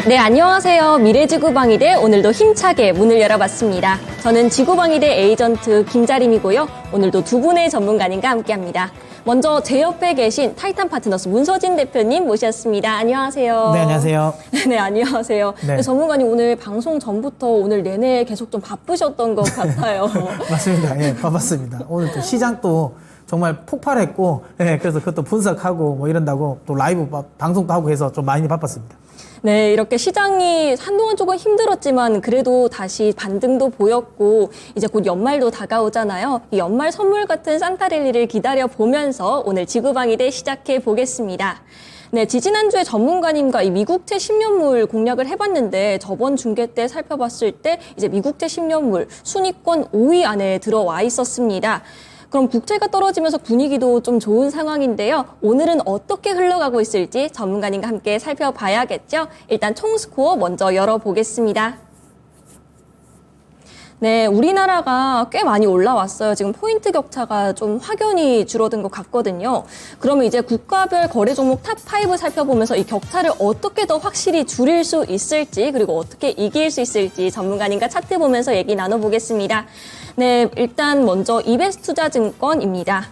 네, 안녕하세요. 미래지구방위대 오늘도 힘차게 문을 열어봤습니다. 저는 지구방위대 에이전트 김자림이고요. 오늘도 두 분의 전문가님과 함께합니다. 먼저 제 옆에 계신 타이탄 파트너스 문서진 대표님 모셨습니다. 안녕하세요. 네, 안녕하세요. 네, 안녕하세요. 네. 네, 전문가님 오늘 방송 전부터 오늘 내내 계속 좀 바쁘셨던 것 같아요. 맞습니다. 예, 바빴습니다. 오늘 또 시장도 정말 폭발했고, 예, 그래서 그것도 분석하고 뭐 이런다고 또 라이브 방송도 하고 해서 좀 많이 바빴습니다. 네, 이렇게 시장이 한동안 조금 힘들었지만 그래도 다시 반등도 보였고 이제 곧 연말도 다가오잖아요. 이 연말 선물 같은 산타랠리를 기다려 보면서 오늘 지구방위대 시작해 보겠습니다. 네, 지지난주에 전문가님과 이 미국채 10년물 공략을 해봤는데 저번 중계 때 살펴봤을 때 이제 미국채 10년물 순위권 5위 안에 들어와 있었습니다. 그럼 국채가 떨어지면서 분위기도 좀 좋은 상황인데요. 오늘은 어떻게 흘러가고 있을지 전문가님과 함께 살펴봐야겠죠. 일단 총 스코어 먼저 열어보겠습니다. 네, 우리나라가 꽤 많이 올라왔어요. 지금 포인트 격차가 좀 확연히 줄어든 것 같거든요. 그러면 이제 국가별 거래 종목 탑5 살펴보면서 이 격차를 어떻게 더 확실히 줄일 수 있을지 그리고 어떻게 이길 수 있을지 전문가님과 차트 보면서 얘기 나눠보겠습니다. 네, 일단 먼저 이베스투자증권입니다.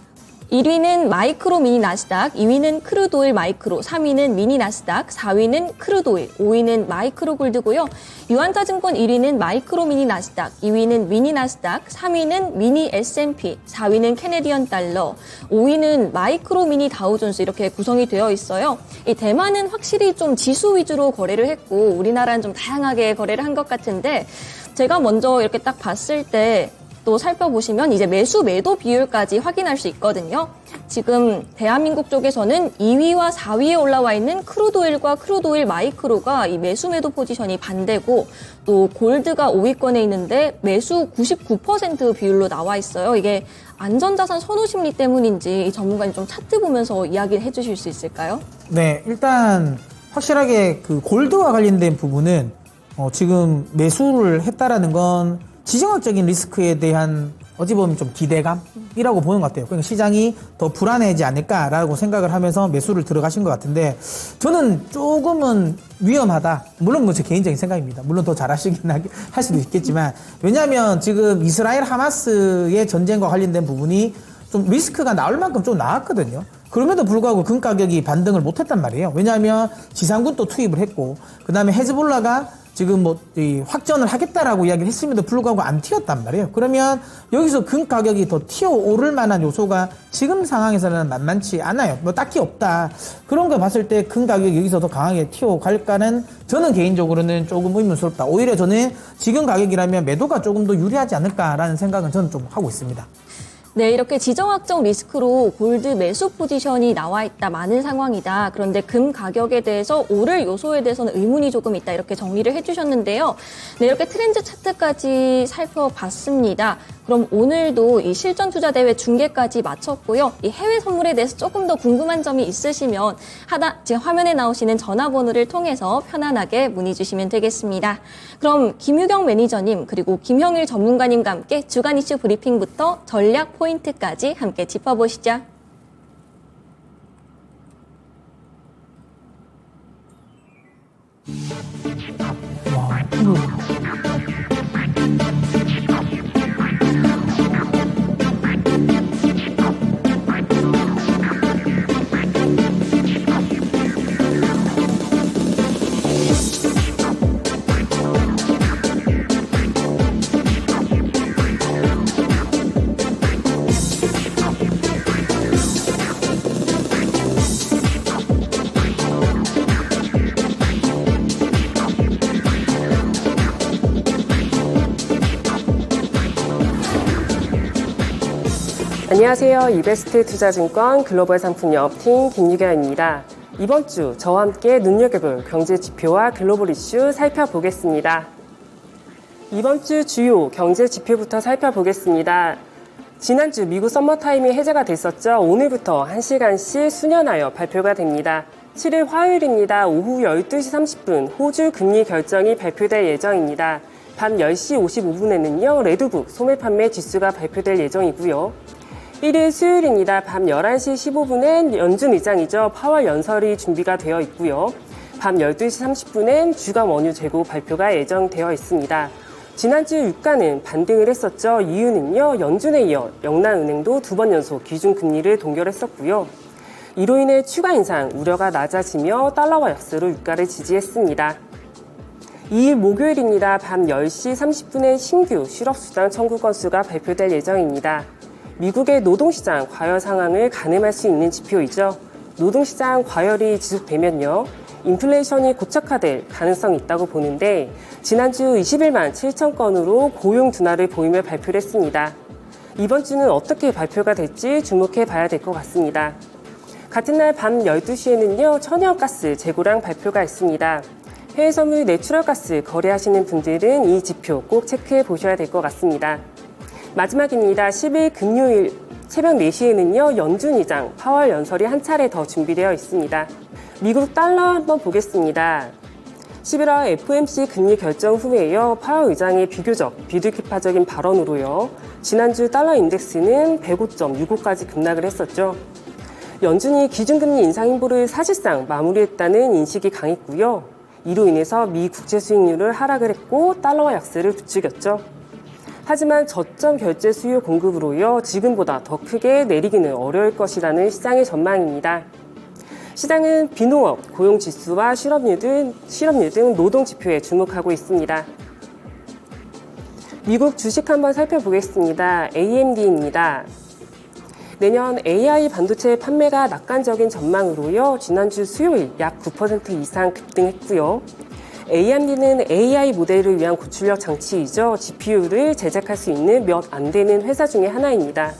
1위는 마이크로 미니 나스닥, 2위는 크루드오일 마이크로, 3위는 미니 나스닥, 4위는 크루드오일, 5위는 마이크로 골드고요. 유한타증권 1위는 마이크로 미니 나스닥, 2위는 미니 나스닥, 3위는 미니 S&P, 4위는 캐네디언 달러, 5위는 마이크로 미니 다우존스 이렇게 구성이 되어 있어요. 이 대만은 확실히 좀 지수 위주로 거래를 했고 우리나라는 좀 다양하게 거래를 한 것 같은데 제가 먼저 이렇게 딱 봤을 때 또 살펴보시면 이제 매수 매도 비율까지 확인할 수 있거든요. 지금 대한민국 쪽에서는 2위와 4위에 올라와 있는 크루드오일과 크루드오일 마이크로가 이 매수 매도 포지션이 반대고 또 골드가 5위권에 있는데 매수 99% 비율로 나와 있어요. 이게 안전자산 선호 심리 때문인지 이 전문가님 좀 차트 보면서 이야기를 해주실 수 있을까요? 네, 일단 확실하게 그 골드와 관련된 부분은 지금 매수를 했다라는 건 지정학적인 리스크에 대한 어찌 보면 좀 기대감이라고 보는 것 같아요. 그러니까 시장이 더 불안해지지 않을까라고 생각을 하면서 매수를 들어가신 것 같은데 저는 조금은 위험하다. 물론 뭐 제 개인적인 생각입니다. 물론 더 잘하시긴 할 수도 있겠지만 왜냐하면 지금 이스라엘 하마스의 전쟁과 관련된 부분이 좀 리스크가 나올 만큼 좀 나왔거든요. 그럼에도 불구하고 금 가격이 반등을 못했단 말이에요. 왜냐하면 지상군도 투입을 했고 그 다음에 헤즈볼라가 지금 뭐 확전을 하겠다라고 이야기를 했음에도 불구하고 안 튀었단 말이에요. 그러면 여기서 금 가격이 더 튀어오를 만한 요소가 지금 상황에서는 만만치 않아요. 뭐 딱히 없다. 그런 거 봤을 때 금 가격이 여기서 더 강하게 튀어갈까는 저는 개인적으로는 조금 의문스럽다. 오히려 저는 지금 가격이라면 매도가 조금 더 유리하지 않을까라는 생각은 저는 좀 하고 있습니다. 네, 이렇게 지정학적 리스크로 골드 매수 포지션이 나와 있다, 많은 상황이다. 그런데 금 가격에 대해서 오를 요소에 대해서는 의문이 조금 있다. 이렇게 정리를 해주셨는데요. 네, 이렇게 트렌드 차트까지 살펴봤습니다. 그럼 오늘도 이 실전투자대회 중계까지 마쳤고요. 이 해외 선물에 대해서 조금 더 궁금한 점이 있으시면 지금 화면에 나오시는 전화번호를 통해서 편안하게 문의 주시면 되겠습니다. 그럼 김유경 매니저님 그리고 김형일 전문가님과 함께 주간 이슈 브리핑부터 전략 포인트까지 함께 짚어보시죠. 안녕하세요. 이베스트 투자증권 글로벌 상품영업팀 김유경입니다. 이번 주 저와 함께 눈여겨볼 경제 지표와 글로벌 이슈 살펴보겠습니다. 이번 주 주요 경제 지표부터 살펴보겠습니다. 지난주 미국 서머타임이 해제가 됐었죠. 오늘부터 1시간씩 수년하여 발표가 됩니다. 7일 화요일입니다. 오후 12시 30분 호주 금리 결정이 발표될 예정입니다. 밤 10시 55분에는요. 레드북 소매 판매 지수가 발표될 예정이고요. 1일 수요일입니다. 밤 11시 15분엔 연준 의장이죠. 파월 연설이 준비가 되어 있고요. 밤 12시 30분엔 주간 원유 재고 발표가 예정되어 있습니다. 지난주 유가는 반등을 했었죠. 이유는요, 연준에 이어 영란은행도 2번 연속 기준금리를 동결했었고요. 이로 인해 추가 인상 우려가 낮아지며 달러와 약세로 유가를 지지했습니다. 2일 목요일입니다. 밤 10시 30분에 신규 실업수당 청구 건수가 발표될 예정입니다. 미국의 노동시장 과열 상황을 가늠할 수 있는 지표이죠. 노동시장 과열이 지속되면요, 인플레이션이 고착화될 가능성이 있다고 보는데 지난주 21만 7천 건으로 고용 둔화를 보이며 발표를 했습니다. 이번 주는 어떻게 발표가 될지 주목해 봐야 될 것 같습니다. 같은 날 밤 12시에는요, 천연가스 재고량 발표가 있습니다. 해외 선물 내추럴가스 거래하시는 분들은 이 지표 꼭 체크해 보셔야 될 것 같습니다. 마지막입니다. 10일 금요일 새벽 4시에는요, 연준 의장 파월 연설이 한 차례 더 준비되어 있습니다. 미국 달러 한번 보겠습니다. 11월 FOMC 금리 결정 후에요, 파월 의장의 비교적 비둘기파적인 발언으로요, 지난주 달러 인덱스는 105.65까지 급락을 했었죠. 연준이 기준금리 인상 행보를 사실상 마무리했다는 인식이 강했고요. 이로 인해서 미 국채 수익률을 하락을 했고 달러와 약세를 부추겼죠. 하지만 저점 결제 수요 공급으로요, 지금보다 더 크게 내리기는 어려울 것이라는 시장의 전망입니다. 시장은 비농업, 고용지수와 실업률 등 노동지표에 주목하고 있습니다. 미국 주식 한번 살펴보겠습니다. AMD입니다. 내년 AI 반도체 판매가 낙관적인 전망으로요, 지난주 수요일 약 9% 이상 급등했고요. AMD는 AI 모델을 위한 고출력 장치이죠. GPU를 제작할 수 있는 몇 안 되는 회사 중에 하나입니다.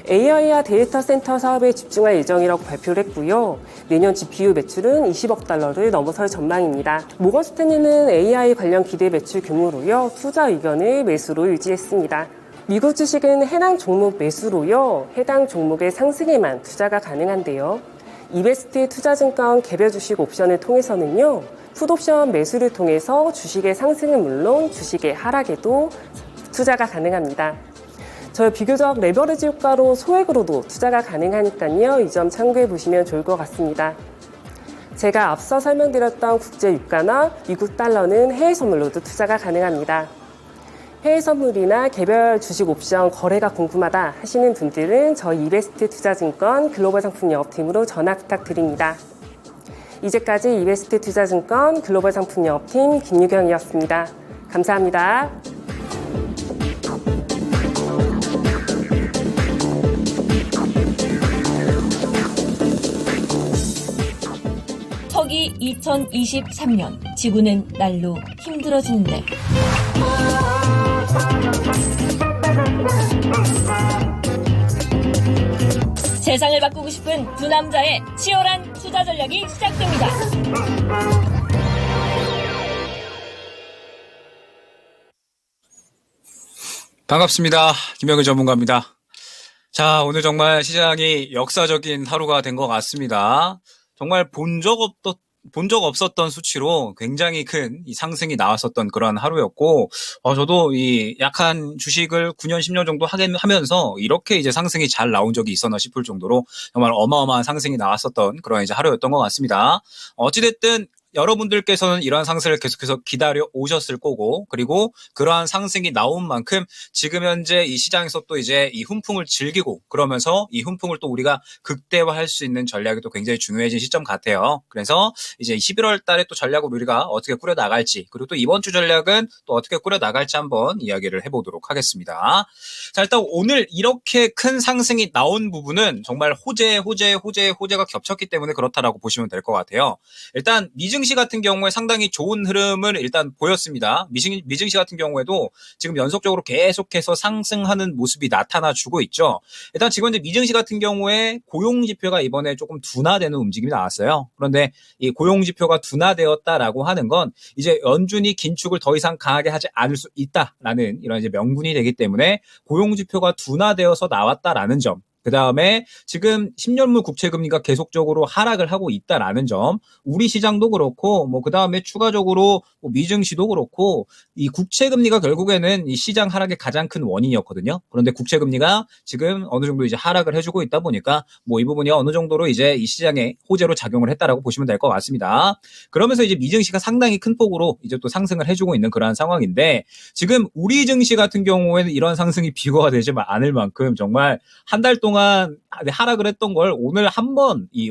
AI와 데이터 센터 사업에 집중할 예정이라고 발표를 했고요. 내년 GPU 매출은 20억 달러를 넘어설 전망입니다. 모건 스탠리는 AI 관련 기대 매출 규모로요, 투자 의견을 매수로 유지했습니다. 미국 주식은 해당 종목 매수로요, 해당 종목의 상승에만 투자가 가능한데요. 이베스트 투자증권 개별 주식 옵션을 통해서는요, 풋옵션 매수를 통해서 주식의 상승은 물론 주식의 하락에도 투자가 가능합니다. 저 비교적 레버리지 효과로 소액으로도 투자가 가능하니까요, 이 점 참고해 보시면 좋을 것 같습니다. 제가 앞서 설명드렸던 국제 유가나 미국 달러는 해외 선물로도 투자가 가능합니다. 해외 선물이나 개별 주식 옵션 거래가 궁금하다 하시는 분들은 저희 이베스트 투자증권 글로벌 상품 영업팀으로 전화 부탁드립니다. 이제까지 이베스트 투자증권 글로벌 상품 영업팀 김유경이었습니다. 감사합니다. 서기 2023년 지구는 날로 힘들어지는데 세상을 바꾸고 싶은 두 남자의 치열한 투자 전략이 시작됩니다. 반갑습니다. 김영일 전문가입니다. 자, 오늘 정말 시장이 역사적인 하루가 된 것 같습니다. 정말 본 적 없었던 수치로 굉장히 큰 이 상승이 나왔었던 그런 하루였고, 저도 이 약한 주식을 9년, 10년 정도 하면서 이렇게 이제 상승이 잘 나온 적이 있었나 싶을 정도로 정말 어마어마한 상승이 나왔었던 그런 이제 하루였던 것 같습니다. 어찌됐든 여러분들께서는 이러한 상승을 계속해서 기다려 오셨을 거고, 그리고 그러한 상승이 나온 만큼 지금 현재 이 시장에서 또 이제 이 훈풍을 즐기고, 그러면서 이 훈풍을 또 우리가 극대화할 수 있는 전략이 또 굉장히 중요해진 시점 같아요. 그래서 이제 11월 달에 또 전략을 우리가 어떻게 꾸려 나갈지, 그리고 또 이번 주 전략은 또 어떻게 꾸려 나갈지 한번 이야기를 해보도록 하겠습니다. 자, 일단 오늘 이렇게 큰 상승이 나온 부분은 정말 호재가 겹쳤기 때문에 그렇다라고 보시면 될 것 같아요. 일단 미증시 같은 경우에 상당히 좋은 흐름을 일단 보였습니다. 미증시 같은 경우에도 지금 연속적으로 계속해서 상승하는 모습이 나타나주고 있죠. 일단 지금 이제 미증시 같은 경우에 고용지표가 이번에 조금 둔화되는 움직임이 나왔어요. 그런데 이 고용지표가 둔화되었다라고 하는 건 이제 연준이 긴축을 더 이상 강하게 하지 않을 수 있다라는 이런 이제 명분이 되기 때문에 고용지표가 둔화되어서 나왔다라는 점, 그 다음에 지금 10년물 국채금리가 계속적으로 하락을 하고 있다라는 점, 우리 시장도 그렇고, 그 다음에 추가적으로 미증시도 그렇고, 이 국채금리가 결국에는 이 시장 하락의 가장 큰 원인이었거든요. 그런데 국채금리가 지금 어느 정도 이제 하락을 해주고 있다 보니까, 이 부분이 어느 정도로 이제 이 시장에 호재로 작용을 했다라고 보시면 될 것 같습니다. 그러면서 이제 미증시가 상당히 큰 폭으로 이제 또 상승을 해주고 있는 그러한 상황인데, 지금 우리 증시 같은 경우에는 이런 상승이 비교가 되지 않을 만큼 정말 한 달 동안 하락을 했던 걸 오늘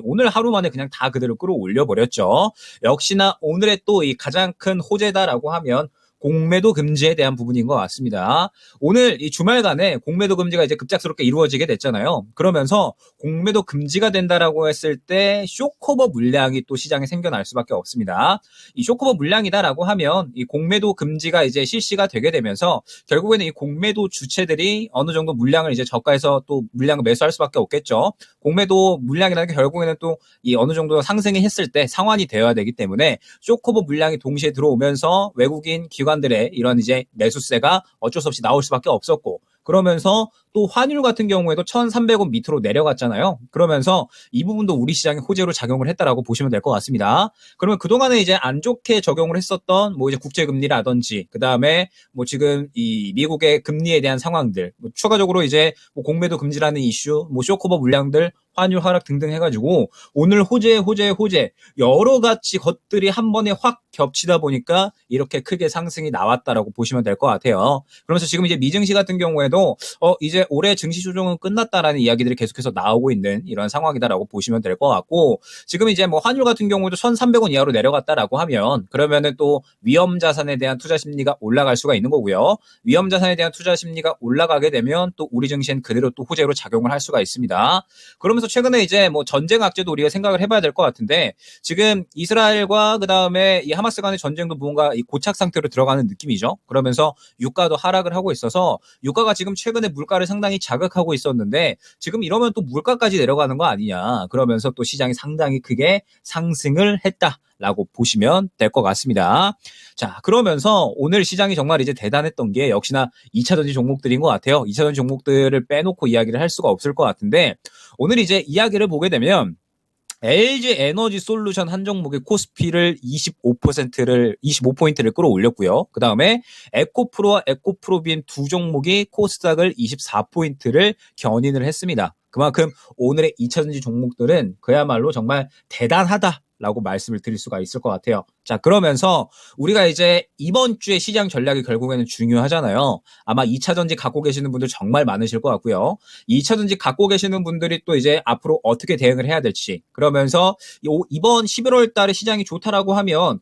오늘 하루 만에 그냥 다 그대로 끌어올려 버렸죠. 역시나 오늘의 또 이 가장 큰 호재다라고 하면 공매도 금지에 대한 부분인 것 같습니다. 오늘 이 주말간에 공매도 금지가 이제 급작스럽게 이루어지게 됐잖아요. 그러면서 공매도 금지가 된다라고 했을 때 쇼커버 물량이 또 시장에 생겨날 수밖에 없습니다. 이 쇼커버 물량이다라고 하면 이 공매도 금지가 이제 실시가 되게 되면서 결국에는 이 공매도 주체들이 어느 정도 물량을 이제 저가에서 또 물량을 매수할 수밖에 없겠죠. 공매도 물량이라는 게 결국에는 또 이 어느 정도 상승이 했을 때 상환이 되어야 되기 때문에 쇼커버 물량이 동시에 들어오면서 외국인 기관들의 이런 이제 매수세가 어쩔 수 없이 나올 수밖에 없었고, 그러면서 또 환율 같은 경우에도 1,300원 밑으로 내려갔잖아요. 그러면서 이 부분도 우리 시장에 호재로 작용을 했다라고 보시면 될 것 같습니다. 그러면 그동안에 이제 안 좋게 적용을 했었던 이제 국제금리라든지, 그 다음에 지금 이 미국의 금리에 대한 상황들, 추가적으로 이제 공매도 금지라는 이슈, 쇼커버 물량들, 환율 하락 등등 해가지고 오늘 호재 여러 가지 것들이 한 번에 확 겹치다 보니까 이렇게 크게 상승이 나왔다라고 보시면 될 것 같아요. 그러면서 지금 이제 미증시 같은 경우에도 이제 올해 증시 조정은 끝났다라는 이야기들이 계속해서 나오고 있는 이런 상황이다라고 보시면 될 것 같고, 지금 이제 환율 같은 경우도 1,300원 이하로 내려갔다라고 하면 그러면은 또 위험 자산에 대한 투자 심리가 올라갈 수가 있는 거고요. 위험 자산에 대한 투자 심리가 올라가게 되면 또 우리 증시엔 그대로 또 호재로 작용을 할 수가 있습니다. 그러면서 최근에 이제 전쟁 악재도 우리가 생각을 해봐야 될 것 같은데, 지금 이스라엘과 그 다음에 이 하마스 간의 전쟁도 뭔가 이 고착 상태로 들어가는 느낌이죠. 그러면서 유가도 하락을 하고 있어서 유가가 지금 최근에 물가를 상당히 자극하고 있었는데 지금 이러면 또 물가까지 내려가는 거 아니냐. 그러면서 또 시장이 상당히 크게 상승을 했다라고 보시면 될 것 같습니다. 자, 그러면서 오늘 시장이 정말 이제 대단했던 게 역시나 2차전지 종목들인 것 같아요. 2차전지 종목들을 빼놓고 이야기를 할 수가 없을 것 같은데, 오늘 이제 이야기를 보게 되면 LG 에너지 솔루션 한 종목의 코스피를 25%를 끌어올렸고요. 그 다음에 에코프로와 에코프로비엠 두 종목이 코스닥을 24포인트를 견인을 했습니다. 그만큼 오늘의 2차전지 종목들은 그야말로 정말 대단하다라고 말씀을 드릴 수가 있을 것 같아요. 자, 그러면서 우리가 이제 이번 주에 시장 전략이 결국에는 중요하잖아요. 아마 2차전지 갖고 계시는 분들 정말 많으실 것 같고요. 2차전지 갖고 계시는 분들이 또 이제 앞으로 어떻게 대응을 해야 될지, 그러면서 이번 11월 달에 시장이 좋다라고 하면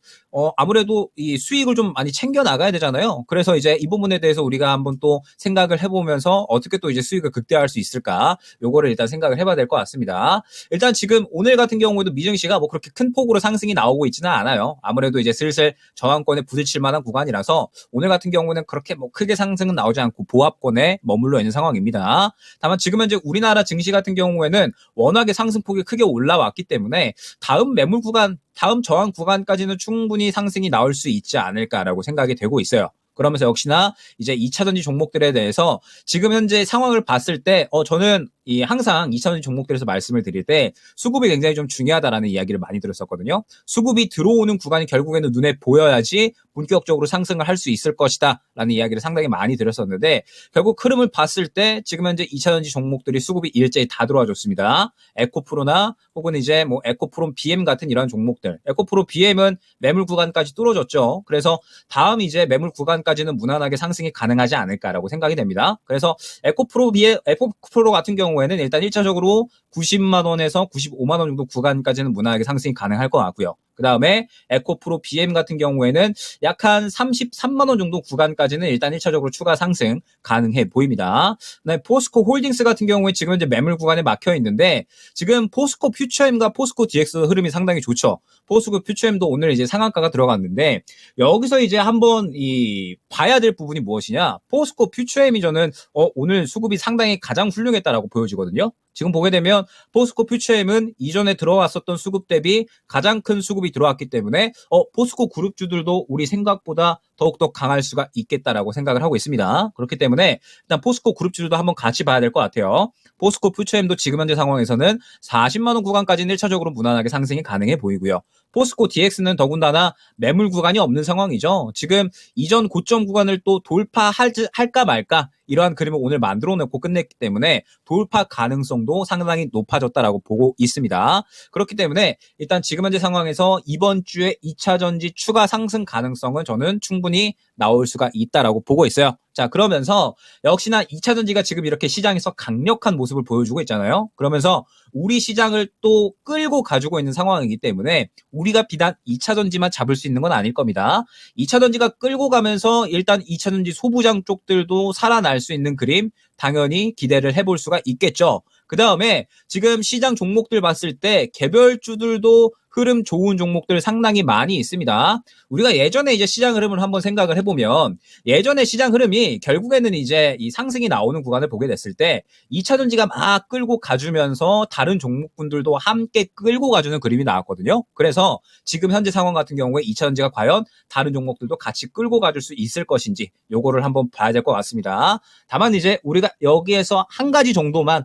아무래도 이 수익을 좀 많이 챙겨 나가야 되잖아요. 그래서 이제 이 부분에 대해서 우리가 한번 또 생각을 해보면서 어떻게 또 이제 수익을 극대화할 수 있을까, 요거를 일단 생각을 해봐야 될 것 같습니다. 일단 지금 오늘 같은 경우에도 미증시가 그렇게 큰 폭으로 상승이 나오고 있지는 않아요. 아무래도 이제 슬슬 저항권에 부딪힐 만한 구간이라서 오늘 같은 경우는 그렇게 크게 상승은 나오지 않고 보합권에 머물러 있는 상황입니다. 다만 지금 현재 우리나라 증시 같은 경우에는 워낙에 상승폭이 크게 올라왔기 때문에 다음 매물 구간, 다음 저항 구간까지는 충분히 상승이 나올 수 있지 않을까라고 생각이 되고 있어요. 그러면서 역시나 이제 2차전지 종목들에 대해서 지금 현재 상황을 봤을 때 저는 항상 2차전지 종목들에서 말씀을 드릴 때 수급이 굉장히 좀 중요하다라는 이야기를 많이 들었었거든요. 수급이 들어오는 구간이 결국에는 눈에 보여야지 본격적으로 상승을 할 수 있을 것이다 라는 이야기를 상당히 많이 드렸었는데, 결국 흐름을 봤을 때 지금 현재 2차전지 종목들이 수급이 일제히 다 들어와 줬습니다. 에코프로나 혹은 이제 에코프로 BM 같은 이런 종목들, 에코프로 BM은 매물 구간까지 뚫어졌죠. 그래서 다음 이제 매물 구간까지는 무난하게 상승이 가능하지 않을까라고 생각이 됩니다. 그래서 에코프로 같은 경우에는 일단 1차적으로 90만 원에서 95만 원 정도 구간까지는 무난하게 상승이 가능할 것 같고요. 그 다음에 에코프로 BM 같은 경우에는 약 한 33만 원 정도 구간까지는 일단 1차적으로 추가 상승 가능해 보입니다. 그다음에 포스코 홀딩스 같은 경우에 지금 이제 매물 구간에 막혀 있는데, 지금 포스코 퓨처엠과 포스코 DX 흐름이 상당히 좋죠. 포스코 퓨처엠도 오늘 이제 상한가가 들어갔는데, 여기서 이제 한번 봐야 될 부분이 무엇이냐? 포스코 퓨처엠이 저는 오늘 수급이 상당히 가장 훌륭했다라고 보여지거든요. 지금 보게 되면 포스코 퓨처엠은 이전에 들어왔었던 수급 대비 가장 큰 수급이 들어왔기 때문에 포스코 그룹주들도 우리 생각보다 더욱더 강할 수가 있겠다라고 생각을 하고 있습니다. 그렇기 때문에 일단 포스코 그룹주들도 한번 같이 봐야 될 것 같아요. 포스코 퓨처엠도 지금 현재 상황에서는 40만 원 구간까지는 1차적으로 무난하게 상승이 가능해 보이고요. 포스코 DX는 더군다나 매물 구간이 없는 상황이죠. 지금 이전 고점 구간을 또 돌파할까 말까 이러한 그림을 오늘 만들어내고 끝냈기 때문에 돌파 가능성도 상당히 높아졌다라고 보고 있습니다. 그렇기 때문에 일단 지금 현재 상황에서 이번 주에 2차 전지 추가 상승 가능성은 저는 충분히 나올 수가 있다라고 보고 있어요. 자, 그러면서 역시나 2차 전지가 지금 이렇게 시장에서 강력한 모습을 보여주고 있잖아요. 그러면서 우리 시장을 또 끌고 가지고 있는 상황이기 때문에 우리가 비단 2차 전지만 잡을 수 있는 건 아닐 겁니다. 2차 전지가 끌고 가면서 일단 2차 전지 소부장 쪽들도 살아날 수 있는 그림 당연히 기대를 해볼 수가 있겠죠. 그 다음에 지금 시장 종목들 봤을 때 개별주들도 흐름 좋은 종목들 상당히 많이 있습니다. 우리가 예전에 이제 시장 흐름을 한번 생각을 해보면 예전에 시장 흐름이 결국에는 이제 이 상승이 나오는 구간을 보게 됐을 때 2차 전지가 막 끌고 가주면서 다른 종목군들도 함께 끌고 가주는 그림이 나왔거든요. 그래서 지금 현재 상황 같은 경우에 2차 전지가 과연 다른 종목들도 같이 끌고 가줄 수 있을 것인지 요거를 한번 봐야 될 것 같습니다. 다만 이제 우리가 여기에서 한 가지 정도만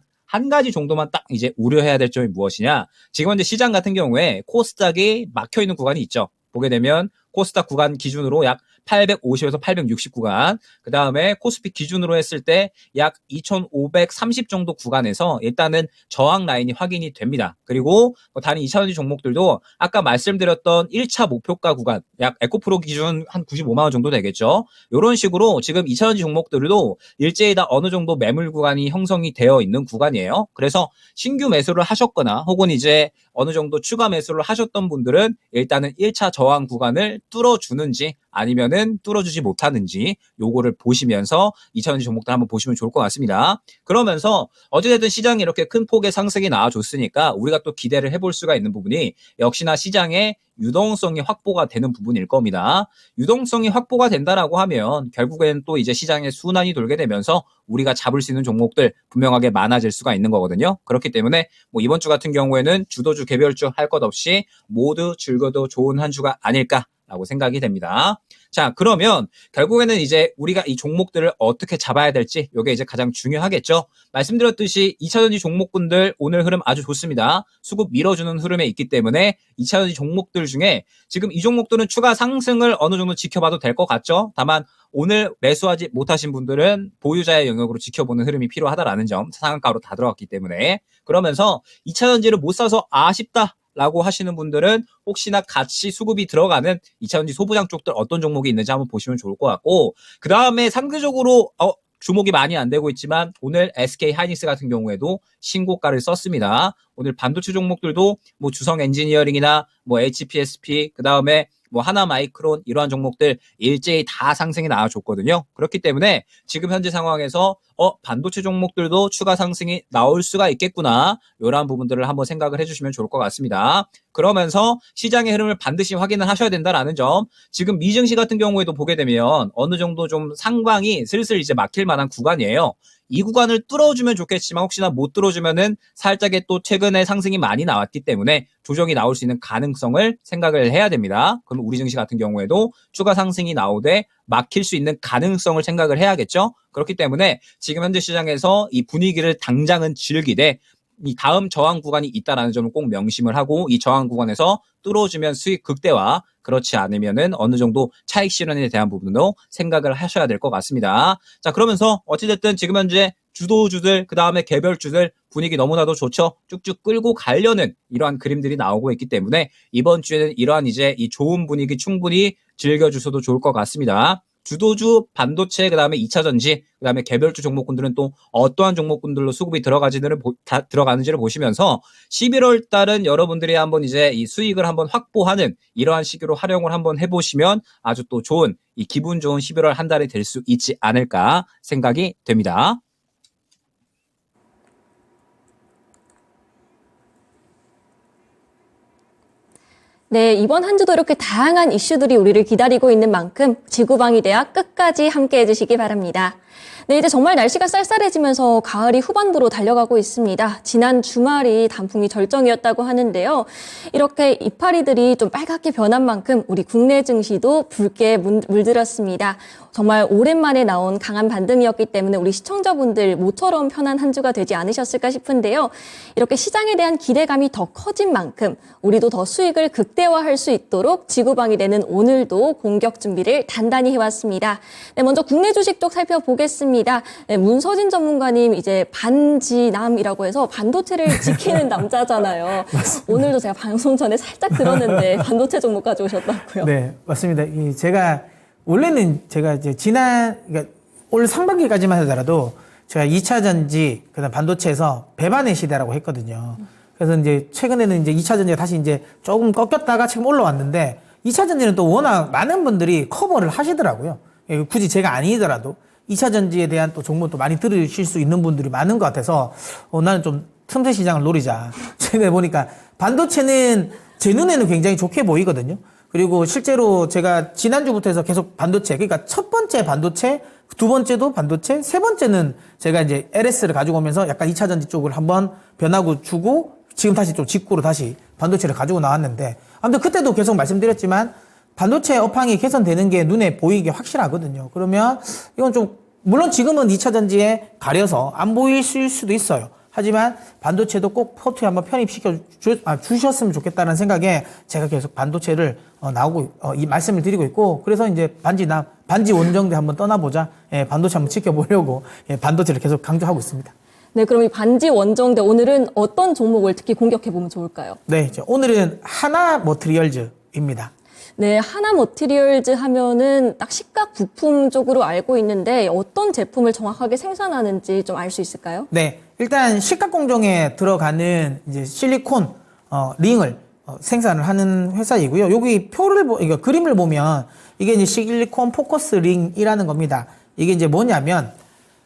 딱 이제 우려해야 될 점이 무엇이냐. 지금 현재 시장 같은 경우에 코스닥이 막혀있는 구간이 있죠. 보게 되면 코스닥 구간 기준으로 약 850에서 860 구간, 그 다음에 코스피 기준으로 했을 때 약 2530 정도 구간에서 일단은 저항 라인이 확인이 됩니다. 그리고 다른 2차전지 종목들도 아까 말씀드렸던 1차 목표가 구간, 약 에코프로 기준 한 95만 원 정도 되겠죠. 이런 식으로 지금 2차전지 종목들도 일제히 다 어느 정도 매물 구간이 형성이 되어 있는 구간이에요. 그래서 신규 매수를 하셨거나 혹은 이제 어느 정도 추가 매수를 하셨던 분들은 일단은 1차 저항 구간을 뚫어주는지 아니면은 뚫어주지 못하는지 요거를 보시면서 2차전지 종목들 한번 보시면 좋을 것 같습니다. 그러면서 어찌됐든 시장이 이렇게 큰 폭의 상승이 나와줬으니까 우리가 또 기대를 해볼 수가 있는 부분이 역시나 시장의 유동성이 확보가 되는 부분일 겁니다. 유동성이 확보가 된다라고 하면 결국에는 또 이제 시장의 순환이 돌게 되면서 우리가 잡을 수 있는 종목들 분명하게 많아질 수가 있는 거거든요. 그렇기 때문에 뭐 이번 주 같은 경우에는 주도주 개별주 할 것 없이 모두 즐겨도 좋은 한 주가 아닐까 라고 생각이 됩니다. 자, 그러면 결국에는 이제 우리가 이 종목들을 어떻게 잡아야 될지 이게 이제 가장 중요하겠죠. 말씀드렸듯이 2차전지 종목군들 오늘 흐름 아주 좋습니다. 수급 밀어주는 흐름에 있기 때문에 2차전지 종목들 중에 지금 이 종목들은 추가 상승을 어느 정도 지켜봐도 될 것 같죠. 다만 오늘 매수하지 못하신 분들은 보유자의 영역으로 지켜보는 흐름이 필요하다라는 점, 상한가로 다 들어갔기 때문에. 그러면서 2차전지를 못 사서 아쉽다 라고 하시는 분들은 혹시나 같이 수급이 들어가는 2차전지 소부장 쪽들 어떤 종목이 있는지 한번 보시면 좋을 것 같고, 그 다음에 상대적으로 주목이 많이 안 되고 있지만 오늘 SK 하이닉스 같은 경우에도 신고가를 썼습니다. 오늘 반도체 종목들도 뭐 주성 엔지니어링이나 뭐 HPSP, 그 다음에 뭐 하나마이크론 이러한 종목들 일제히 다 상승이 나와줬거든요. 그렇기 때문에 지금 현재 상황에서 반도체 종목들도 추가 상승이 나올 수가 있겠구나. 이러한 부분들을 한번 생각을 해주시면 좋을 것 같습니다. 그러면서 시장의 흐름을 반드시 확인을 하셔야 된다라는 점. 지금 미증시 같은 경우에도 보게 되면 어느 정도 좀 상방이 슬슬 이제 막힐 만한 구간이에요. 이 구간을 뚫어주면 좋겠지만 혹시나 못 뚫어주면은 살짝의 또 최근에 상승이 많이 나왔기 때문에 조정이 나올 수 있는 가능성을 생각을 해야 됩니다. 그럼 우리 증시 같은 경우에도 추가 상승이 나오되 막힐 수 있는 가능성을 생각을 해야겠죠. 그렇기 때문에 지금 현재 시장에서 이 분위기를 당장은 즐기되 이 다음 저항 구간이 있다라는 점을 꼭 명심을 하고 이 저항 구간에서 뚫어주면 수익 극대화, 그렇지 않으면은 어느 정도 차익 실현에 대한 부분도 생각을 하셔야 될 것 같습니다. 자, 그러면서 어찌됐든 지금 현재 주도주들, 그 다음에 개별주들 분위기 너무나도 좋죠. 쭉쭉 끌고 가려는 이러한 그림들이 나오고 있기 때문에 이번 주에는 이러한 이제 이 좋은 분위기 충분히 즐겨주셔도 좋을 것 같습니다. 주도주, 반도체, 그 다음에 2차전지, 그 다음에 개별주 종목군들은 또 어떠한 종목군들로 수급이 들어가는지를 보시면서 11월 달은 여러분들이 한번 이제 이 수익을 한번 확보하는 이러한 시기로 활용을 한번 해보시면 아주 또 좋은 이 기분 좋은 11월 한 달이 될 수 있지 않을까 생각이 됩니다. 네, 이번 한 주도 이렇게 다양한 이슈들이 우리를 기다리고 있는 만큼 지구방위 대학 끝까지 함께 해주시기 바랍니다. 네, 이제 정말 날씨가 쌀쌀해지면서 가을이 후반부로 달려가고 있습니다. 지난 주말이 단풍이 절정이었다고 하는데요. 이렇게 이파리들이 좀 빨갛게 변한 만큼 우리 국내 증시도 붉게 물들었습니다. 정말 오랜만에 나온 강한 반등이었기 때문에 우리 시청자분들 모처럼 편한 한 주가 되지 않으셨을까 싶은데요. 이렇게 시장에 대한 기대감이 더 커진 만큼 우리도 더 수익을 극대화할 수 있도록 지구방이 되는 오늘도 공격 준비를 단단히 해왔습니다. 네, 먼저 국내 주식 쪽 살펴보겠습니다. 네, 문서진 전문가님 이제 반지남이라고 해서 반도체를 지키는 남자잖아요. 오늘도 제가 방송 전에 살짝 들었는데 반도체 종목 가져오셨다고요? 네, 맞습니다. 원래는 제가 이제 그러니까 올 상반기까지만 하더라도 제가 2차 전지, 그다음 반도체에서 배반의 시대라고 했거든요. 그래서 이제 최근에는 이제 2차 전지가 다시 이제 조금 꺾였다가 지금 올라왔는데 2차 전지는 또 워낙 많은 분들이 커버를 하시더라고요. 굳이 제가 아니더라도 2차 전지에 대한 또 종목 또 많이 들으실 수 있는 분들이 많은 것 같아서 나는 좀 틈새 시장을 노리자. 최근에 보니까 반도체는 제 눈에는 굉장히 좋게 보이거든요. 그리고 실제로 제가 지난주부터 해서 계속 반도체, 그러니까 첫 번째 반도체, 두 번째도 반도체, 세 번째는 제가 이제 LS를 가지고 오면서 약간 2차 전지 쪽을 한번 변화구 주고 지금 다시 좀 직구로 다시 반도체를 가지고 나왔는데 아무튼 그때도 계속 말씀드렸지만 반도체 업황이 개선되는 게 눈에 보이게 확실하거든요. 그러면 이건 좀 물론 지금은 2차 전지에 가려서 안 보일 수도 있어요. 하지만 반도체도 꼭 포트에 한번 편입시켜 주셨으면 좋겠다는 생각에 제가 계속 반도체를 이 말씀을 드리고 있고 그래서 이제 반지 원정대 한번 떠나보자. 예, 반도체 한번 지켜보려고 반도체를 계속 강조하고 있습니다. 네, 그럼 이 반지 원정대 오늘은 어떤 종목을 특히 공격해보면 좋을까요? 네, 오늘은 하나 머티리얼즈입니다. 네, 하나 머티리얼즈 하면은 딱 식각 부품 쪽으로 알고 있는데 어떤 제품을 정확하게 생산하는지 좀 알 수 있을까요? 네, 일단 식각 공정에 들어가는 이제 실리콘 링을 생산을 하는 회사이고요. 여기 이거 그림을 보면 이게 이제 실리콘 포커스 링이라는 겁니다. 이게 이제 뭐냐면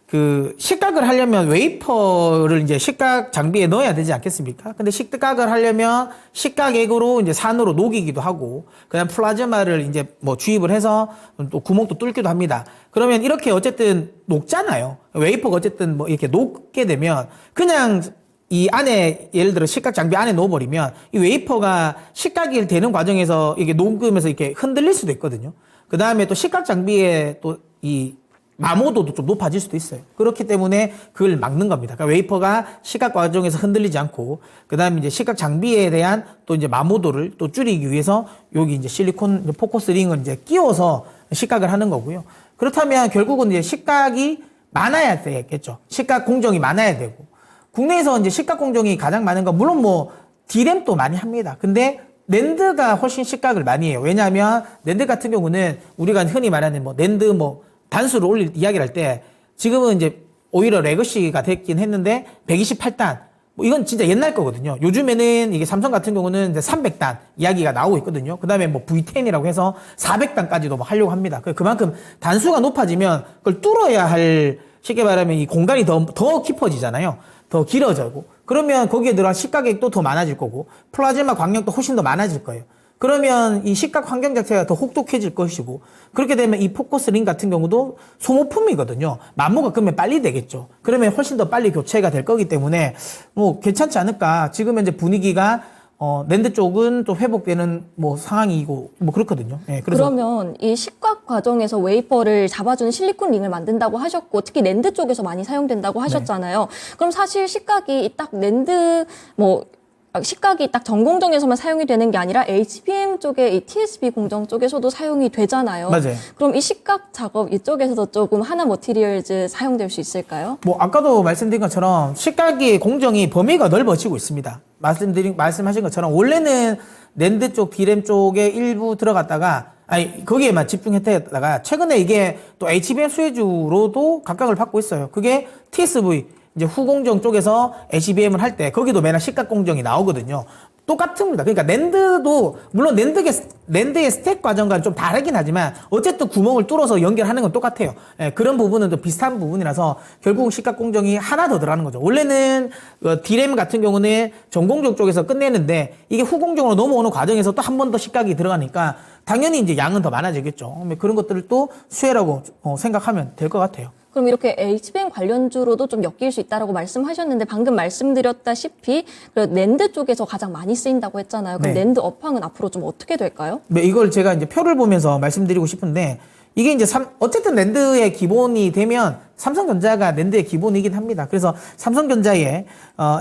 그 식각을 하려면 웨이퍼를 이제 식각 장비에 넣어야 되지 않겠습니까? 근데 식각을 하려면 식각액으로 이제 산으로 녹이기도 하고, 그다음 플라즈마를 이제 뭐 주입을 해서 또 구멍도 뚫기도 합니다. 그러면 이렇게 어쨌든 녹잖아요. 웨이퍼가 어쨌든 뭐 이렇게 녹게 되면 그냥 이 안에 예를 들어 식각 장비 안에 넣어버리면 이 웨이퍼가 식각이 되는 과정에서 이게 녹으면서 이렇게 흔들릴 수도 있거든요. 그 다음에 또 식각 장비에 또 이 마모도도 좀 높아질 수도 있어요. 그렇기 때문에 그걸 막는 겁니다. 그러니까 웨이퍼가 시각 과정에서 흔들리지 않고, 그 다음에 이제 시각 장비에 대한 또 이제 마모도를 또 줄이기 위해서 여기 이제 실리콘 포커스 링을 이제 끼워서 시각을 하는 거고요. 그렇다면 결국은 이제 시각이 많아야 되겠죠. 시각 공정이 많아야 되고. 국내에서 이제 시각 공정이 가장 많은 건 물론 뭐 D램도 많이 합니다. 근데 낸드가 훨씬 시각을 많이 해요. 왜냐하면 낸드 같은 경우는 우리가 흔히 말하는 뭐 낸드 뭐 단수를 올릴 이야기를 할 때 지금은 이제 오히려 레거시가 됐긴 했는데 128단 뭐 이건 진짜 옛날 거거든요. 요즘에는 이게 삼성 같은 경우는 이제 300단 이야기가 나오고 있거든요. 그 다음에 뭐 V10이라고 해서 400단까지도 뭐 하려고 합니다. 그만큼 단수가 높아지면 그걸 뚫어야 할 쉽게 말하면 이 공간이 더 깊어지잖아요. 더 길어지고 그러면 거기에 들어간 식각액도 더 많아질 거고 플라즈마 광량도 훨씬 더 많아질 거예요. 그러면 이 식각 환경 자체가 더 혹독해질 것이고 그렇게 되면 이 포커스 링 같은 경우도 소모품이거든요. 만모가 그러면 빨리 되겠죠. 그러면 훨씬 더 빨리 교체가 될 거기 때문에 뭐 괜찮지 않을까. 지금 현재 분위기가 낸드 쪽은 또 회복되는 뭐 상황이고 뭐 그렇거든요. 예, 그래서 그러면 이 식각 과정에서 웨이퍼를 잡아주는 실리콘 링을 만든다고 하셨고 특히 낸드 쪽에서 많이 사용된다고 하셨잖아요. 그럼 사실 식각이 딱 낸드 식각이 딱 전공정에서만 사용이 되는 게 아니라 HBM 쪽에 이 TSV 공정 쪽에서도 사용이 되잖아요. 맞아요. 그럼 이 식각 작업 이쪽에서도 조금 하나 머티리얼즈 사용될 수 있을까요? 뭐 아까도 말씀드린 것처럼 식각의 공정이 범위가 넓어지고 있습니다. 말씀하신 것처럼 원래는 낸드 쪽, D램 쪽에 일부 들어갔다가 거기에만 집중했다가 최근에 이게 또 HBM 수혜주로도 각광을 받고 있어요. 그게 TSV 이제 후공정 쪽에서 HBM을 할 때 거기도 맨날 식각 공정이 나오거든요. 똑같습니다. 그러니까 낸드도 물론 낸드의 스택 과정과는 좀 다르긴 하지만 어쨌든 구멍을 뚫어서 연결하는 건 똑같아요. 예, 그런 부분은 좀 비슷한 부분이라서 결국 식각 공정이 하나 더 들어가는 거죠. 원래는 D램 같은 경우는 전공정 쪽에서 끝내는데 이게 후공정으로 넘어오는 과정에서 또 한 번 더 식각이 들어가니까 당연히 이제 양은 더 많아지겠죠. 그런 것들을 또 수혜라고 생각하면 될 것 같아요. 그럼 이렇게 HBM 관련주로도 좀 엮일 수 있다라고 말씀하셨는데 방금 말씀드렸다시피 낸드 쪽에서 가장 많이 쓰인다고 했잖아요. 그럼 네. 낸드 업황은 앞으로 좀 어떻게 될까요? 네, 이걸 제가 이제 표를 보면서 말씀드리고 싶은데 이게 이제 어쨌든 낸드의 기본이 되면 삼성전자가 낸드의 기본이긴 합니다. 그래서 삼성전자의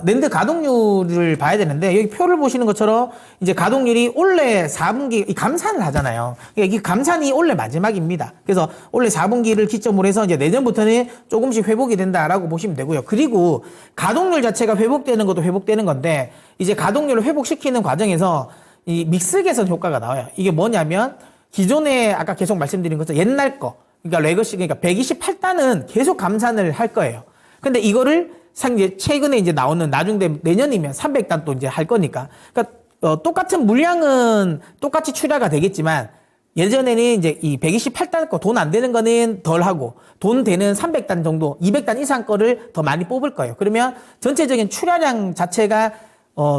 낸드 가동률을 봐야 되는데 여기 표를 보시는 것처럼 이제 가동률이 올해 4분기 이 감산을 하잖아요. 그러니까 이 감산이 올해 마지막입니다. 그래서 올해 4분기를 기점으로 해서 이제 내년부터는 조금씩 회복이 된다라고 보시면 되고요. 그리고 가동률 자체가 회복되는 것도 회복되는 건데 이제 가동률을 회복시키는 과정에서 이 믹스 개선 효과가 나와요. 이게 뭐냐면 기존에 아까 계속 말씀드린 것처럼 옛날 거, 그러니까 레거시, 그러니까 128단은 계속 감산을 할 거예요. 근데 이거를 이제 최근에 이제 나오는 나중에 내년이면 300단 또 이제 할 거니까. 그러니까 똑같은 물량은 똑같이 출하가 되겠지만 예전에는 이제 이 128단 거 돈 안 되는 거는 덜 하고 돈 되는 300단 정도, 200단 이상 거를 더 많이 뽑을 거예요. 그러면 전체적인 출하량 자체가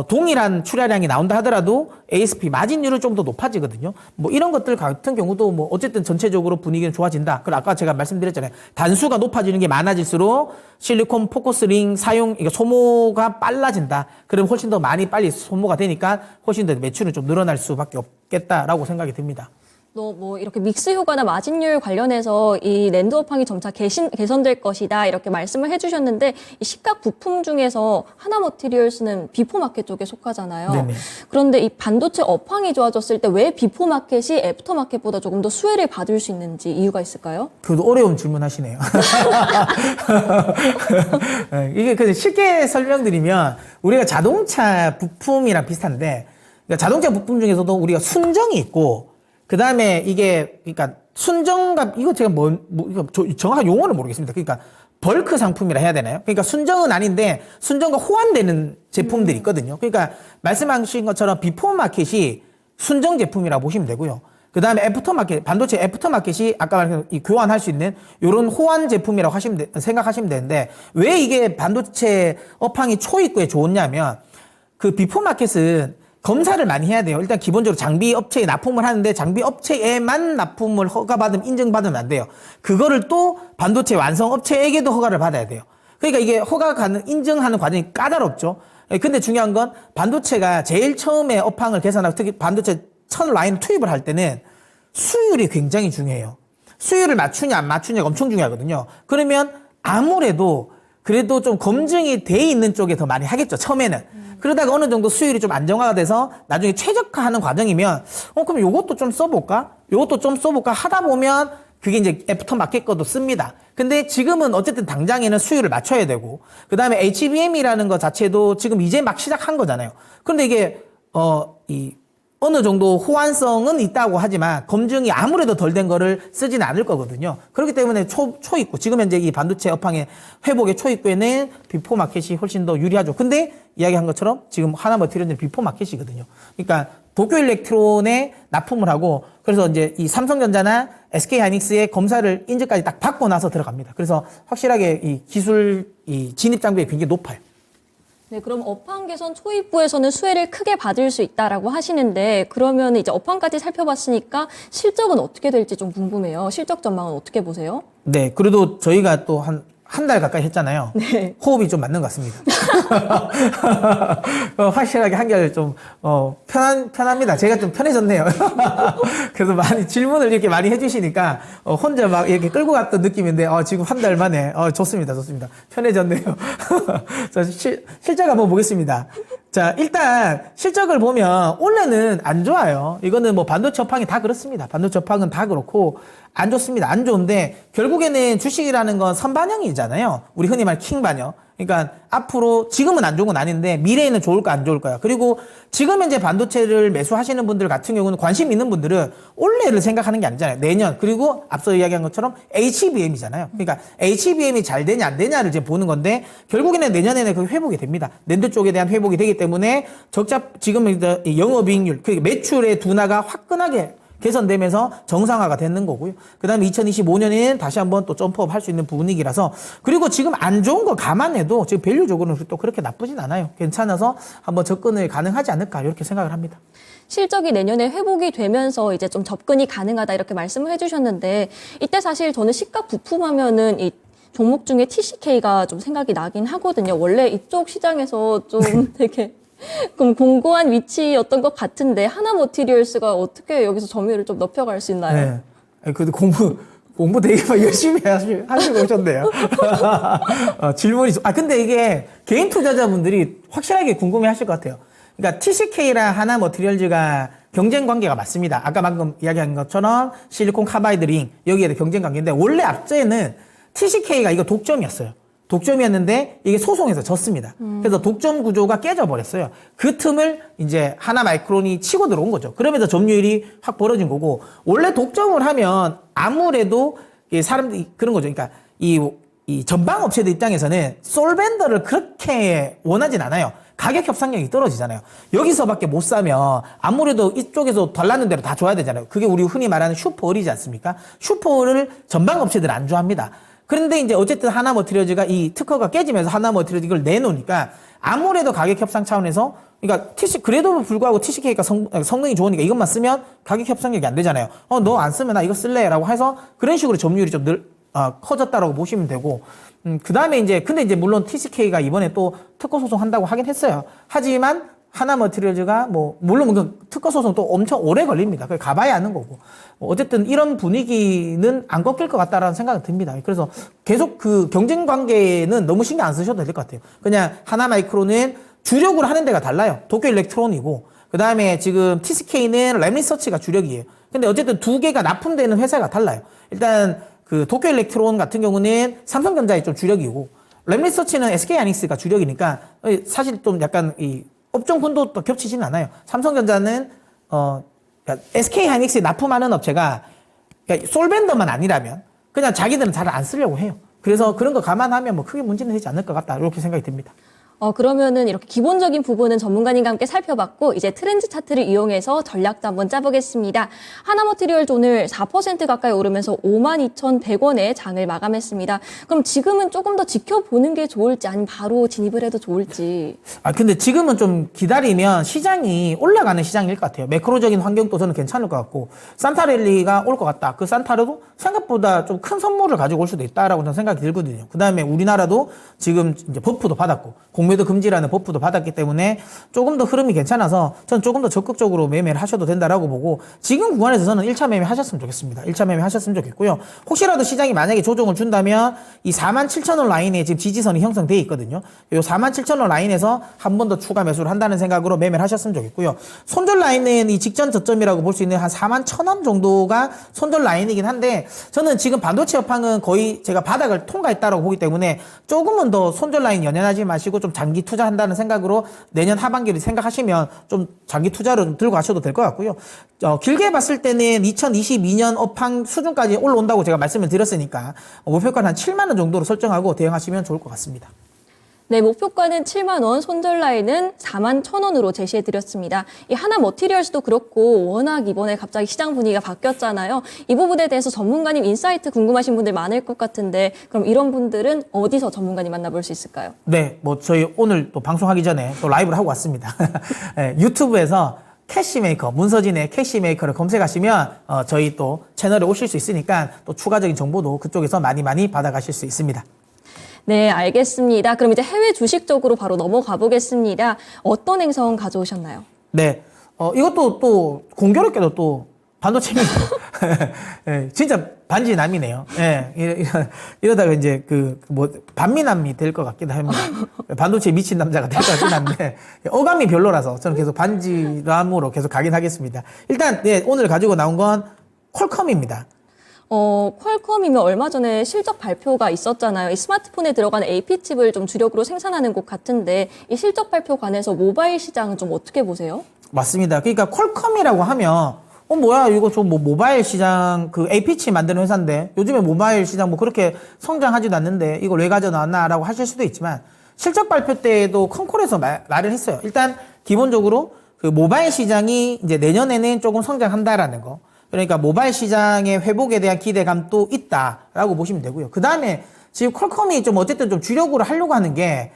동일한 출하량이 나온다 하더라도 ASP 마진율은 좀 더 높아지거든요. 뭐 이런 것들 같은 경우도 뭐 어쨌든 전체적으로 분위기는 좋아진다. 그리고 아까 제가 말씀드렸잖아요. 단수가 높아지는 게 많아질수록 실리콘 포커스링 사용, 이게 소모가 빨라진다. 그럼 훨씬 더 많이 빨리 소모가 되니까 훨씬 더 매출은 좀 늘어날 수밖에 없겠다라고 생각이 듭니다. 또 뭐 이렇게 믹스 효과나 마진율 관련해서 이 낸드 업황이 점차 개선될 것이다 이렇게 말씀을 해주셨는데 이 식각 부품 중에서 하나머티리얼스는 비포마켓 쪽에 속하잖아요. 네네. 그런데 이 반도체 업황이 좋아졌을 때 왜 비포마켓이 애프터마켓보다 조금 더 수혜를 받을 수 있는지 이유가 있을까요? 그래도 어려운 질문 하시네요. 이게 그 쉽게 설명드리면 우리가 자동차 부품이랑 비슷한데 그러니까 자동차 부품 중에서도 우리가 순정이 있고 그 다음에 이게, 그러니까, 순정과, 이거 제가 이거 정확한 용어를 모르겠습니다. 그러니까, 벌크 상품이라 해야 되나요? 그러니까 순정은 아닌데, 순정과 호환되는 제품들이 있거든요. 그러니까, 말씀하신 것처럼 비포마켓이 순정 제품이라고 보시면 되고요. 그 다음에 애프터마켓, 반도체 애프터마켓이 아까 말한 이 교환할 수 있는 요런 호환 제품이라고 생각하시면 되는데, 왜 이게 반도체 업황이 초입구에 좋냐면, 그 비포마켓은 검사를 많이 해야 돼요. 일단 기본적으로 장비 업체에 납품을 하는데 장비 업체에만 납품을 허가받으면 인증받으면 안 돼요. 그거를 또 반도체 완성 업체에게도 허가를 받아야 돼요. 그러니까 이게 인증하는 과정이 까다롭죠. 근데 중요한 건 반도체가 제일 처음에 업황을 개선하고 특히 반도체 첫 라인 투입을 할 때는 수율이 굉장히 중요해요. 수율을 맞추냐 안 맞추냐가 엄청 중요하거든요. 그러면 아무래도 그래도 좀 검증이 돼 있는 쪽에 더 많이 하겠죠, 처음에는. 그러다가 어느 정도 수율이 좀 안정화가 돼서 나중에 최적화하는 과정이면, 그럼 요것도 좀 써볼까? 요것도 좀 써볼까? 하다 보면 그게 이제 애프터 마켓 거도 씁니다. 근데 지금은 어쨌든 당장에는 수율을 맞춰야 되고, 그 다음에 HBM이라는 것 자체도 지금 이제 막 시작한 거잖아요. 그런데 이게, 어느 정도 호환성은 있다고 하지만 검증이 아무래도 덜 된 거를 쓰지는 않을 거거든요. 그렇기 때문에 초입구, 지금 현재 이 반도체 업황의 회복의 초입구에는 비포 마켓이 훨씬 더 유리하죠. 근데 이야기한 것처럼 지금 하나머티리얼은 비포 마켓이거든요. 그러니까 도쿄 일렉트론에 납품을 하고 그래서 이제 이 삼성전자나 SK 하이닉스의 검사를 인증까지 딱 받고 나서 들어갑니다. 그래서 확실하게 이 기술 진입 장벽이 굉장히 높아요. 네, 그럼 업황 개선 초입부에서는 수혜를 크게 받을 수 있다라고 하시는데 그러면 이제 업황까지 살펴봤으니까 실적은 어떻게 될지 좀 궁금해요. 실적 전망은 어떻게 보세요? 네, 그래도 저희가 또 한 달 가까이 했잖아요. 네. 호흡이 좀 맞는 것 같습니다. 확실하게 한결 좀, 편합니다. 제가 좀 편해졌네요. 그래서 많이 질문을 이렇게 많이 해주시니까, 혼자 막 이렇게 끌고 갔던 느낌인데, 지금 한 달 만에, 좋습니다. 좋습니다. 편해졌네요. 자, 실적 한번 보겠습니다. 자, 일단 실적을 보면 올해는 안 좋아요. 이거는 뭐 반도체 업황이 다 그렇습니다. 반도체 업황은 다 그렇고 안 좋습니다. 안 좋은데 결국에는 주식이라는 건 선반영이잖아요. 우리 흔히 말 킹반영. 그러니까 앞으로 지금은 안 좋은 건 아닌데 미래에는 좋을까 안 좋을까요? 그리고 지금 현재 반도체를 매수하시는 분들 같은 경우는 관심 있는 분들은 올해를 생각하는 게 아니잖아요. 내년 그리고 앞서 이야기한 것처럼 HBM이잖아요. 그러니까 HBM이 잘 되냐 안 되냐를 이제 보는 건데 결국에는 내년에는 그 회복이 됩니다. 낸드 쪽에 대한 회복이 되기 때문에 지금 영업이익률, 그 매출의 둔화가 화끈하게 개선되면서 정상화가 되는 거고요. 그 다음에 2025년에는 다시 한번 또 점프업 할 수 있는 분위기라서 그리고 지금 안 좋은 거 감안해도 지금 밸류적으로는 또 그렇게 나쁘진 않아요. 괜찮아서 한번 접근을 가능하지 않을까 이렇게 생각을 합니다. 실적이 내년에 회복이 되면서 이제 좀 접근이 가능하다 이렇게 말씀을 해주셨는데 이때 사실 저는 식각 부품하면은 이 종목 중에 TCK가 좀 생각이 나긴 하거든요. 원래 이쪽 시장에서 좀 되게 그럼 공고한 위치였던 것 같은데 하나머티리얼스가 어떻게 여기서 점유율을 좀 높여갈 수 있나요? 네. 아니, 근데 공부 되게 열심히 하시고 오셨네요. 질문이, 근데 이게 개인 투자자분들이 확실하게 궁금해 하실 것 같아요. 그러니까 TCK랑 하나머티리얼즈가 경쟁 관계가 맞습니다. 아까 방금 이야기한 것처럼 실리콘 카바이드 링, 여기에 대한 경쟁 관계인데, 원래 앞전에는 TCK가 이거 독점이었어요. 독점이었는데 이게 소송에서 졌습니다. 그래서 독점 구조가 깨져버렸어요. 그 틈을 이제 하나마이크론이 치고 들어온 거죠. 그러면서 점유율이 확 벌어진 거고, 원래 독점을 하면 아무래도 사람들이 그런 거죠. 그러니까 이 전방 업체들 입장에서는 솔벤더를 그렇게 원하진 않아요. 가격 협상력이 떨어지잖아요. 여기서밖에 못 사면 아무래도 이쪽에서 달라는 대로 다 줘야 되잖아요. 그게 우리 흔히 말하는 슈퍼얼이지 않습니까? 슈퍼얼을 전방 업체들은 안 좋아합니다. 그런데 이제 어쨌든 하나머티리얼즈가 이 특허가 깨지면서 하나머티리얼즈 이걸 내놓으니까 아무래도 가격 협상 차원에서, 그러니까 그래도 불구하고 TCK가 성능이 좋으니까 이것만 쓰면 가격 협상력이 안 되잖아요. 너 안 쓰면 나 이거 쓸래? 라고 해서 그런 식으로 점유율이 좀 커졌다라고 보시면 되고, 그 다음에 근데 이제 물론 TCK가 이번에 또 특허 소송 한다고 하긴 했어요. 하지만 하나머티리얼즈가 물론 특허 소송 또 엄청 오래 걸립니다. 그걸 가봐야 하는 거고. 어쨌든 이런 분위기는 안 꺾일 것 같다라는 생각이 듭니다. 그래서 계속 그 경쟁 관계는 너무 신경 안 쓰셔도 될 것 같아요. 그냥 하나마이크론은 주력으로 하는 데가 달라요. 도쿄 일렉트론이고, 그 다음에 지금 TCK는 램리서치가 주력이에요. 근데 어쨌든 두 개가 납품되는 회사가 달라요. 일단 그 도쿄 일렉트론 같은 경우는 삼성전자의 좀 주력이고, 램리서치는 SK하이닉스가 주력이니까 사실 좀 약간 이 업종 분도도 겹치지는 않아요. 삼성전자는 그러니까 SK하이닉스에 납품하는 업체가 그러니까 솔벤더만 아니라면 그냥 자기들은 잘 안 쓰려고 해요. 그래서 그런 거 감안하면 크게 문제는 되지 않을 것 같다, 이렇게 생각이 듭니다. 그러면은 이렇게 기본적인 부분은 전문가님과 함께 살펴봤고, 이제 트렌드 차트를 이용해서 전략도 한번 짜보겠습니다. 하나머티리얼즈 오늘 4% 가까이 오르면서 52,100원에 장을 마감했습니다. 그럼 지금은 조금 더 지켜보는 게 좋을지, 아니면 바로 진입을 해도 좋을지. 근데 지금은 좀 기다리면 시장이 올라가는 시장일 것 같아요. 매크로적인 환경도 저는 괜찮을 것 같고, 산타랠리가 올 것 같다. 그 산타라도 생각보다 좀 큰 선물을 가지고 올 수도 있다라고 저는 생각이 들거든요. 그 다음에 우리나라도 지금 이제 버프도 받았고, 공매도 금지라는 버프도 받았기 때문에 조금 더 흐름이 괜찮아서 저는 조금 더 적극적으로 매매를 하셔도 된다라고 보고, 지금 구간에서 저는 1차 매매 하셨으면 좋겠습니다. 1차 매매 하셨으면 좋겠고요. 혹시라도 시장이 만약에 조정을 준다면 이 47,000원 라인에 지금 지지선이 형성되어 있거든요. 이 47,000원 라인에서 한 번 더 추가 매수를 한다는 생각으로 매매를 하셨으면 좋겠고요. 손절 라인은 이 직전 저점이라고 볼 수 있는 한 41,000원 정도가 손절 라인이긴 한데, 저는 지금 반도체 업황은 거의 제가 바닥을 통과했다라고 보기 때문에 조금은 더 손절 라인 연연하지 마시고 좀 장기 투자한다는 생각으로 내년 하반기를 생각하시면 좀 장기 투자를 들고 가셔도 될 것 같고요. 길게 봤을 때는 2022년 업황 수준까지 올라온다고 제가 말씀을 드렸으니까 목표가는 한 7만 원 정도로 설정하고 대응하시면 좋을 것 같습니다. 네, 목표가는 7만 원, 손절 라인은 41,000원으로 제시해드렸습니다. 이 하나머티리얼스도 그렇고 워낙 이번에 갑자기 시장 분위기가 바뀌었잖아요. 이 부분에 대해서 전문가님 인사이트 궁금하신 분들 많을 것 같은데, 그럼 이런 분들은 어디서 전문가님 만나볼 수 있을까요? 네, 저희 오늘 또 방송하기 전에 또 라이브를 하고 왔습니다. 네, 유튜브에서 캐시메이커, 문서진의 캐시메이커를 검색하시면 저희 또 채널에 오실 수 있으니까 또 추가적인 정보도 그쪽에서 많이 받아가실 수 있습니다. 네, 알겠습니다. 그럼 이제 해외 주식 쪽으로 바로 넘어가 보겠습니다. 어떤 행성 가져오셨나요? 네, 이것도 또 공교롭게도 또 반도체입니다. 네, 진짜 반지남이네요. 네, 이러다가 이제 반미남이 될 것 같기도 합니다. 반도체에 미친 남자가 될 것 같긴 한데, 어감이 별로라서 저는 계속 반지남으로 계속 가긴 하겠습니다. 일단, 네, 오늘 가지고 나온 건 퀄컴입니다. 퀄컴이면 얼마 전에 실적 발표가 있었잖아요. 이 스마트폰에 들어가는 AP칩을 좀 주력으로 생산하는 곳 같은데, 이 실적 발표 관해서 모바일 시장은 좀 어떻게 보세요? 맞습니다. 그러니까 퀄컴이라고 하면 뭐야 이거 좀 모바일 시장 AP칩 만드는 회사인데 요즘에 모바일 시장 그렇게 성장하지도 않는데 이걸 왜 가져 나왔나라고 하실 수도 있지만, 실적 발표 때도 컨콜에서 말을 했어요. 일단 기본적으로 그 모바일 시장이 이제 내년에는 조금 성장한다라는 거. 그러니까 모바일 시장의 회복에 대한 기대감도 있다라고 보시면 되고요. 그 다음에 지금 퀄컴이 좀 어쨌든 좀 주력으로 하려고 하는 게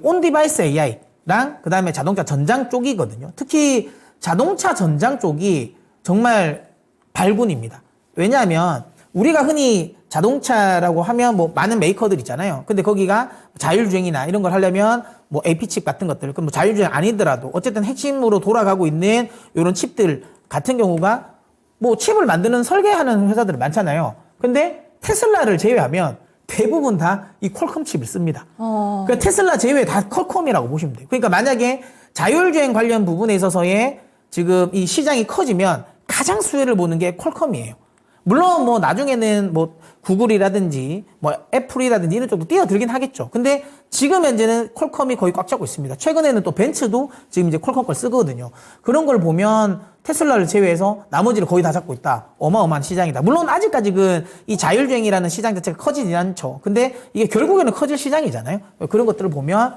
온 디바이스 AI랑 그 다음에 자동차 전장 쪽이거든요. 특히 자동차 전장 쪽이 정말 발군입니다. 왜냐하면 우리가 흔히 자동차라고 하면 뭐 많은 메이커들 있잖아요. 근데 거기가 자율주행이나 이런 걸 하려면 뭐 AP칩 같은 것들, 그럼 뭐 자율주행 아니더라도 어쨌든 핵심으로 돌아가고 있는 이런 ች들 같은 경우가 뭐 칩을 만드는 설계하는 회사들이 많잖아요. 근데 테슬라를 제외하면 대부분 다 이 퀄컴 칩을 씁니다. 그러니까 테슬라 제외 다 퀄컴이라고 보시면 돼요. 그러니까 만약에 자율주행 관련 부분에 있어서의 지금 이 시장이 커지면 가장 수혜를 보는 게 퀄컴이에요. 물론 뭐 나중에는 뭐 구글이라든지 뭐 애플이라든지 이런 쪽도 뛰어들긴 하겠죠. 근데 지금 현재는 퀄컴이 거의 꽉 잡고 있습니다. 최근에는 또 벤츠도 지금 이제 퀄컴 걸 쓰거든요. 그런 걸 보면 테슬라를 제외해서 나머지를 거의 다 잡고 있다. 어마어마한 시장이다. 물론 아직까지는 이 자율주행이라는 시장 자체가 커지지 않죠. 근데 이게 결국에는 커질 시장이잖아요. 그런 것들을 보면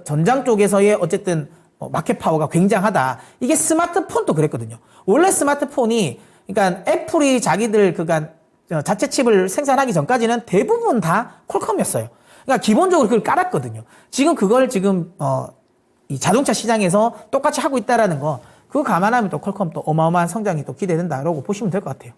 전장 쪽에서의 어쨌든 마켓 파워가 굉장하다. 이게 스마트폰도 그랬거든요. 원래 스마트폰이 그러니까 애플이 자기들 그간 자체 칩을 생산하기 전까지는 대부분 다 퀄컴이었어요. 그러니까 기본적으로 그걸 깔았거든요. 지금 그걸 지금 이 자동차 시장에서 똑같이 하고 있다라는 거, 그거 감안하면 또 퀄컴 또 어마어마한 성장이 또 기대된다라고 보시면 될 것 같아요.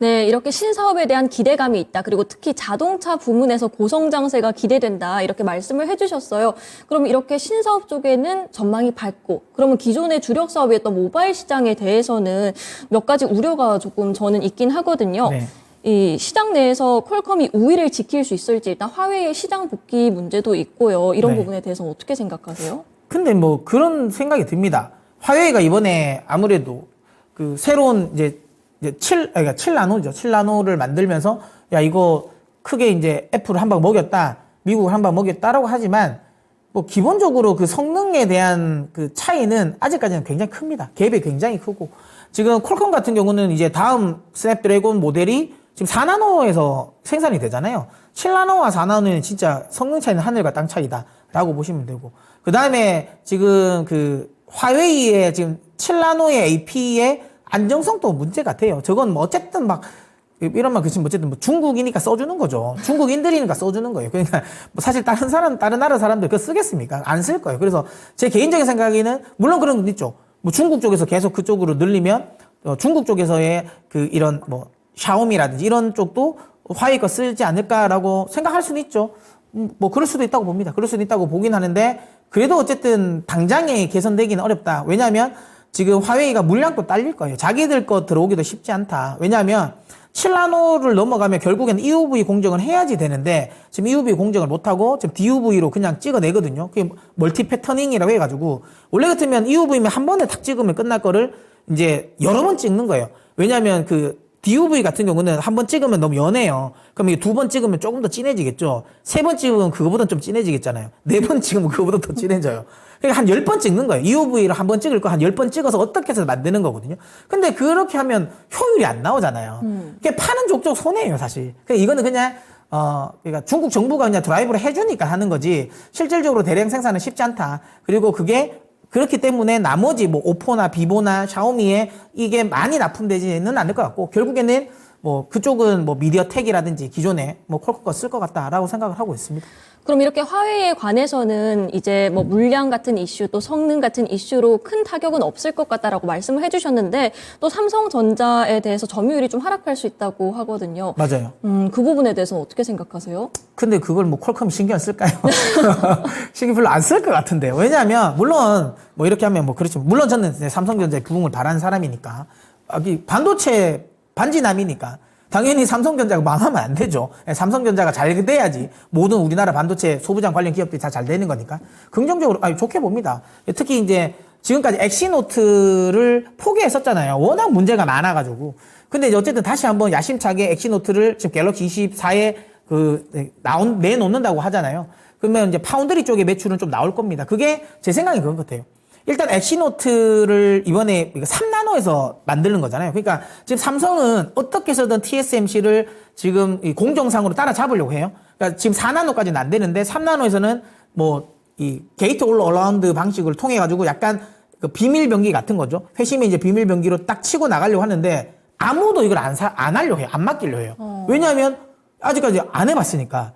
네, 이렇게 신사업에 대한 기대감이 있다. 그리고 특히 자동차 부문에서 고성장세가 기대된다. 이렇게 말씀을 해주셨어요. 그럼 이렇게 신사업 쪽에는 전망이 밝고, 그러면 기존의 주력 사업이었던 모바일 시장에 대해서는 몇 가지 우려가 조금 저는 있긴 하거든요. 네. 이 시장 내에서 퀄컴이 우위를 지킬 수 있을지, 일단 화웨이의 시장 복귀 문제도 있고요. 이런 네. 부분에 대해서 어떻게 생각하세요? 근데 뭐 그런 생각이 듭니다. 화웨이가 이번에 아무래도 그 새로운 이제 7나노죠. 7나노를 만들면서 야 이거 크게 이제 애플을 한 방 먹였다. 미국을 한 방 먹였다라고 하지만 뭐 기본적으로 그 성능에 대한 그 차이는 아직까지는 굉장히 큽니다. 갭이 굉장히 크고 지금 퀄컴 같은 경우는 이제 다음 스냅드래곤 모델이 지금 4나노에서 생산이 되잖아요. 7나노와 4나노는 진짜 성능 차이는 하늘과 땅 차이다라고 보시면 되고 그 다음에 지금 그 화웨이의 지금 7나노의 AP의 안정성도 문제 같아요. 저건 뭐 어쨌든 막 이런 말 그치면 어쨌든 뭐 중국이니까 써주는 거죠. 중국인들이니까 써주는 거예요. 그러니까 뭐 사실 다른 나라 사람들 그거 쓰겠습니까? 안 쓸 거예요. 그래서 제 개인적인 생각에는 물론 그런 건 있죠. 뭐 중국 쪽에서 계속 그쪽으로 늘리면 중국 쪽에서의 그 이런 뭐 샤오미라든지 이런 쪽도 화웨이 거 쓰지 않을까라고 생각할 수는 있죠. 뭐 그럴 수도 있다고 봅니다. 그럴 수도 있다고 보긴 하는데 그래도 어쨌든 당장에 개선되기는 어렵다. 왜냐하면 지금 화웨이가 물량도 딸릴 거예요. 자기들 거 들어오기도 쉽지 않다. 왜냐하면 7나노를 넘어가면 결국엔 EUV 공정을 해야지 되는데 지금 EUV 공정을 못하고 지금 DUV로 그냥 찍어내거든요. 그게 멀티 패터닝이라고 해가지고 원래 같으면 EUV면 한 번에 탁 찍으면 끝날 거를 이제 여러 번 찍는 거예요. 왜냐하면 그 DUV 같은 경우는 한 번 찍으면 너무 연해요. 그럼 이게 두 번 찍으면 조금 더 진해지겠죠. 세 번 찍으면 그거보다 좀 진해지겠잖아요. 네 번 찍으면 그거보다 더 진해져요. 그러니까 한 10번 찍는 거예요. EUV를 한 번 찍을 거 한 10번 찍어서 어떻게 해서 만드는 거거든요. 근데 그렇게 하면 효율이 안 나오잖아요. 그게 파는 족족 손해예요, 사실. 그러니까 이거는 그냥, 그러니까 중국 정부가 그냥 드라이브를 해주니까 하는 거지, 실질적으로 대량 생산은 쉽지 않다. 그리고 그게 그렇기 때문에 나머지 뭐 오포나 비보나 샤오미에 이게 많이 납품되지는 않을 것 같고, 결국에는 뭐 그쪽은 뭐 미디어텍이라든지 기존에 뭐 퀄컴가 쓸 것 같다라고 생각을 하고 있습니다. 그럼 이렇게 화웨이에 관해서는 이제 뭐 물량 같은 이슈 또 성능 같은 이슈로 큰 타격은 없을 것 같다라고 말씀을 해주셨는데 또 삼성전자에 대해서 점유율이 좀 하락할 수 있다고 하거든요. 맞아요. 그 부분에 대해서는 어떻게 생각하세요? 근데 그걸 뭐 퀄컴이 신경 쓸까요? 신경 별로 안 쓸 것 같은데요. 왜냐하면 물론 뭐 이렇게 하면 뭐 그렇죠. 물론 저는 삼성전자의 부흥을 바라는 사람이니까 반도체 반지남이니까 당연히 삼성전자가 망하면 안 되죠. 삼성전자가 잘 돼야지 모든 우리나라 반도체 소부장 관련 기업들이 다 잘 되는 거니까 긍정적으로 좋게 봅니다. 특히 이제 지금까지 엑시노트를 포기했었잖아요. 워낙 문제가 많아가지고. 근데 이제 어쨌든 다시 한번 야심차게 엑시노트를 지금 갤럭시 24에 내놓는다고 하잖아요. 그러면 이제 파운드리 쪽의 매출은 좀 나올 겁니다. 그게 제 생각이 그런 것 같아요. 일단 엑시노트를 이번에 3나노에서 만드는 거잖아요. 그러니까 지금 삼성은 어떻게 해서든 TSMC를 지금 이 공정상으로 따라잡으려고 해요. 그러니까 지금 4나노까지는 안 되는데 3나노에서는 뭐 이 게이트 올 어라운드 방식을 통해 가지고 약간 그 비밀 병기 같은 거죠. 회심의 이제 비밀 병기로 딱 치고 나가려고 하는데 아무도 이걸 안 하려고 해요. 안 맡기려고 해요. 왜냐하면 아직까지 안 해봤으니까.